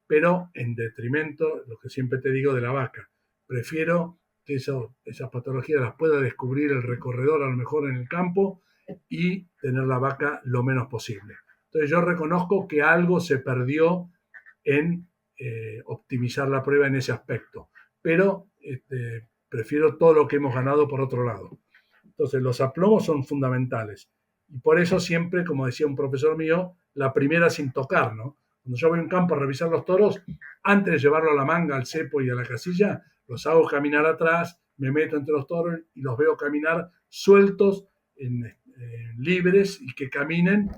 Pero en detrimento, lo que siempre te digo, de la vaca. Prefiero que esas patologías las pueda descubrir el recorredor a lo mejor en el campo y tener la vaca lo menos posible. Entonces yo reconozco que algo se perdió en optimizar la prueba en ese aspecto. Pero prefiero todo lo que hemos ganado por otro lado. Entonces, los aplomos son fundamentales. Y por eso siempre, como decía un profesor mío, la primera sin tocar, ¿no? Cuando yo voy a un campo a revisar los toros, antes de llevarlo a la manga, al cepo y a la casilla, los hago caminar atrás, me meto entre los toros y los veo caminar sueltos, libres y que caminen.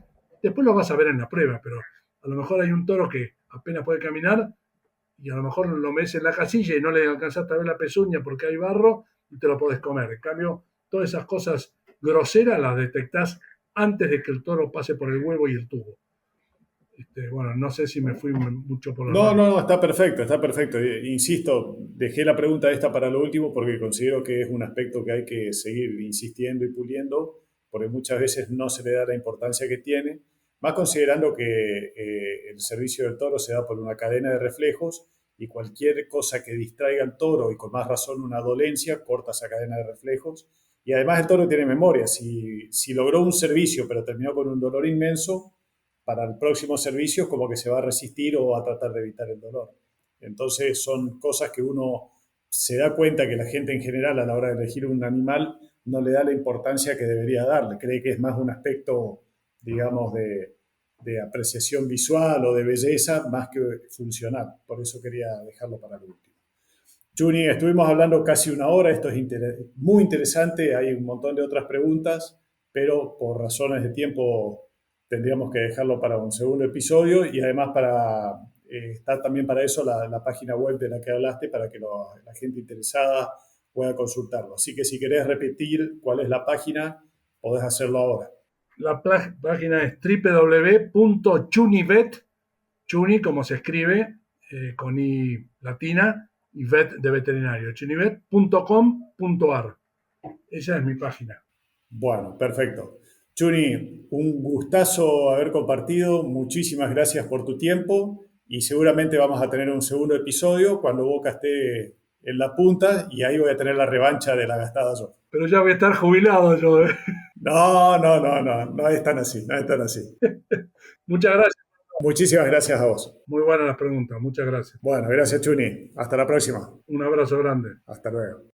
Después los vas a ver en la prueba, pero a lo mejor hay un toro que apenas puede caminar, y a lo mejor lo metes en la casilla y no le alcanzaste a ver la pezuña porque hay barro y te lo podés comer. En cambio, todas esas cosas groseras las detectás antes de que el toro pase por el huevo y el tubo. Bueno, no sé si me fui mucho por las No, ramas. no, no, está perfecto, está perfecto. Insisto, dejé la pregunta esta para lo último porque considero que es un aspecto que hay que seguir insistiendo y puliendo, porque muchas veces no se le da la importancia que tiene, más considerando que el servicio del toro se da por una cadena de reflejos y cualquier cosa que distraiga al toro y con más razón una dolencia corta esa cadena de reflejos. Y además el toro tiene memoria, si logró un servicio pero terminó con un dolor inmenso, para el próximo servicio es como que se va a resistir o va a tratar de evitar el dolor. Entonces son cosas que uno se da cuenta que la gente en general a la hora de elegir un animal no le da la importancia que debería darle. Cree que es más un aspecto, digamos, de apreciación visual o de belleza más que funcional. Por eso quería dejarlo para el último. Juni, estuvimos hablando casi una hora, esto es muy interesante, hay un montón de otras preguntas, pero por razones de tiempo tendríamos que dejarlo para un segundo episodio y además está también para eso la página web de la que hablaste para que la gente interesada pueda consultarlo. Así que si querés repetir cuál es la página, podés hacerlo ahora. La página es www.chunivet, Chuni como se escribe, con I latina, y vet de veterinario, chunivet.com.ar. Esa es mi página. Bueno, perfecto. Chuni, un gustazo haber compartido. Muchísimas gracias por tu tiempo y seguramente vamos a tener un segundo episodio cuando Boca esté en la punta y ahí voy a tener la revancha de la gastada yo. Pero ya voy a estar jubilado yo. No, no, no, no, no es tan así, no es tan así. Muchas gracias. Muchísimas gracias a vos. Muy buenas las preguntas. Muchas gracias. Bueno, gracias Chuni. Hasta la próxima. Un abrazo grande. Hasta luego.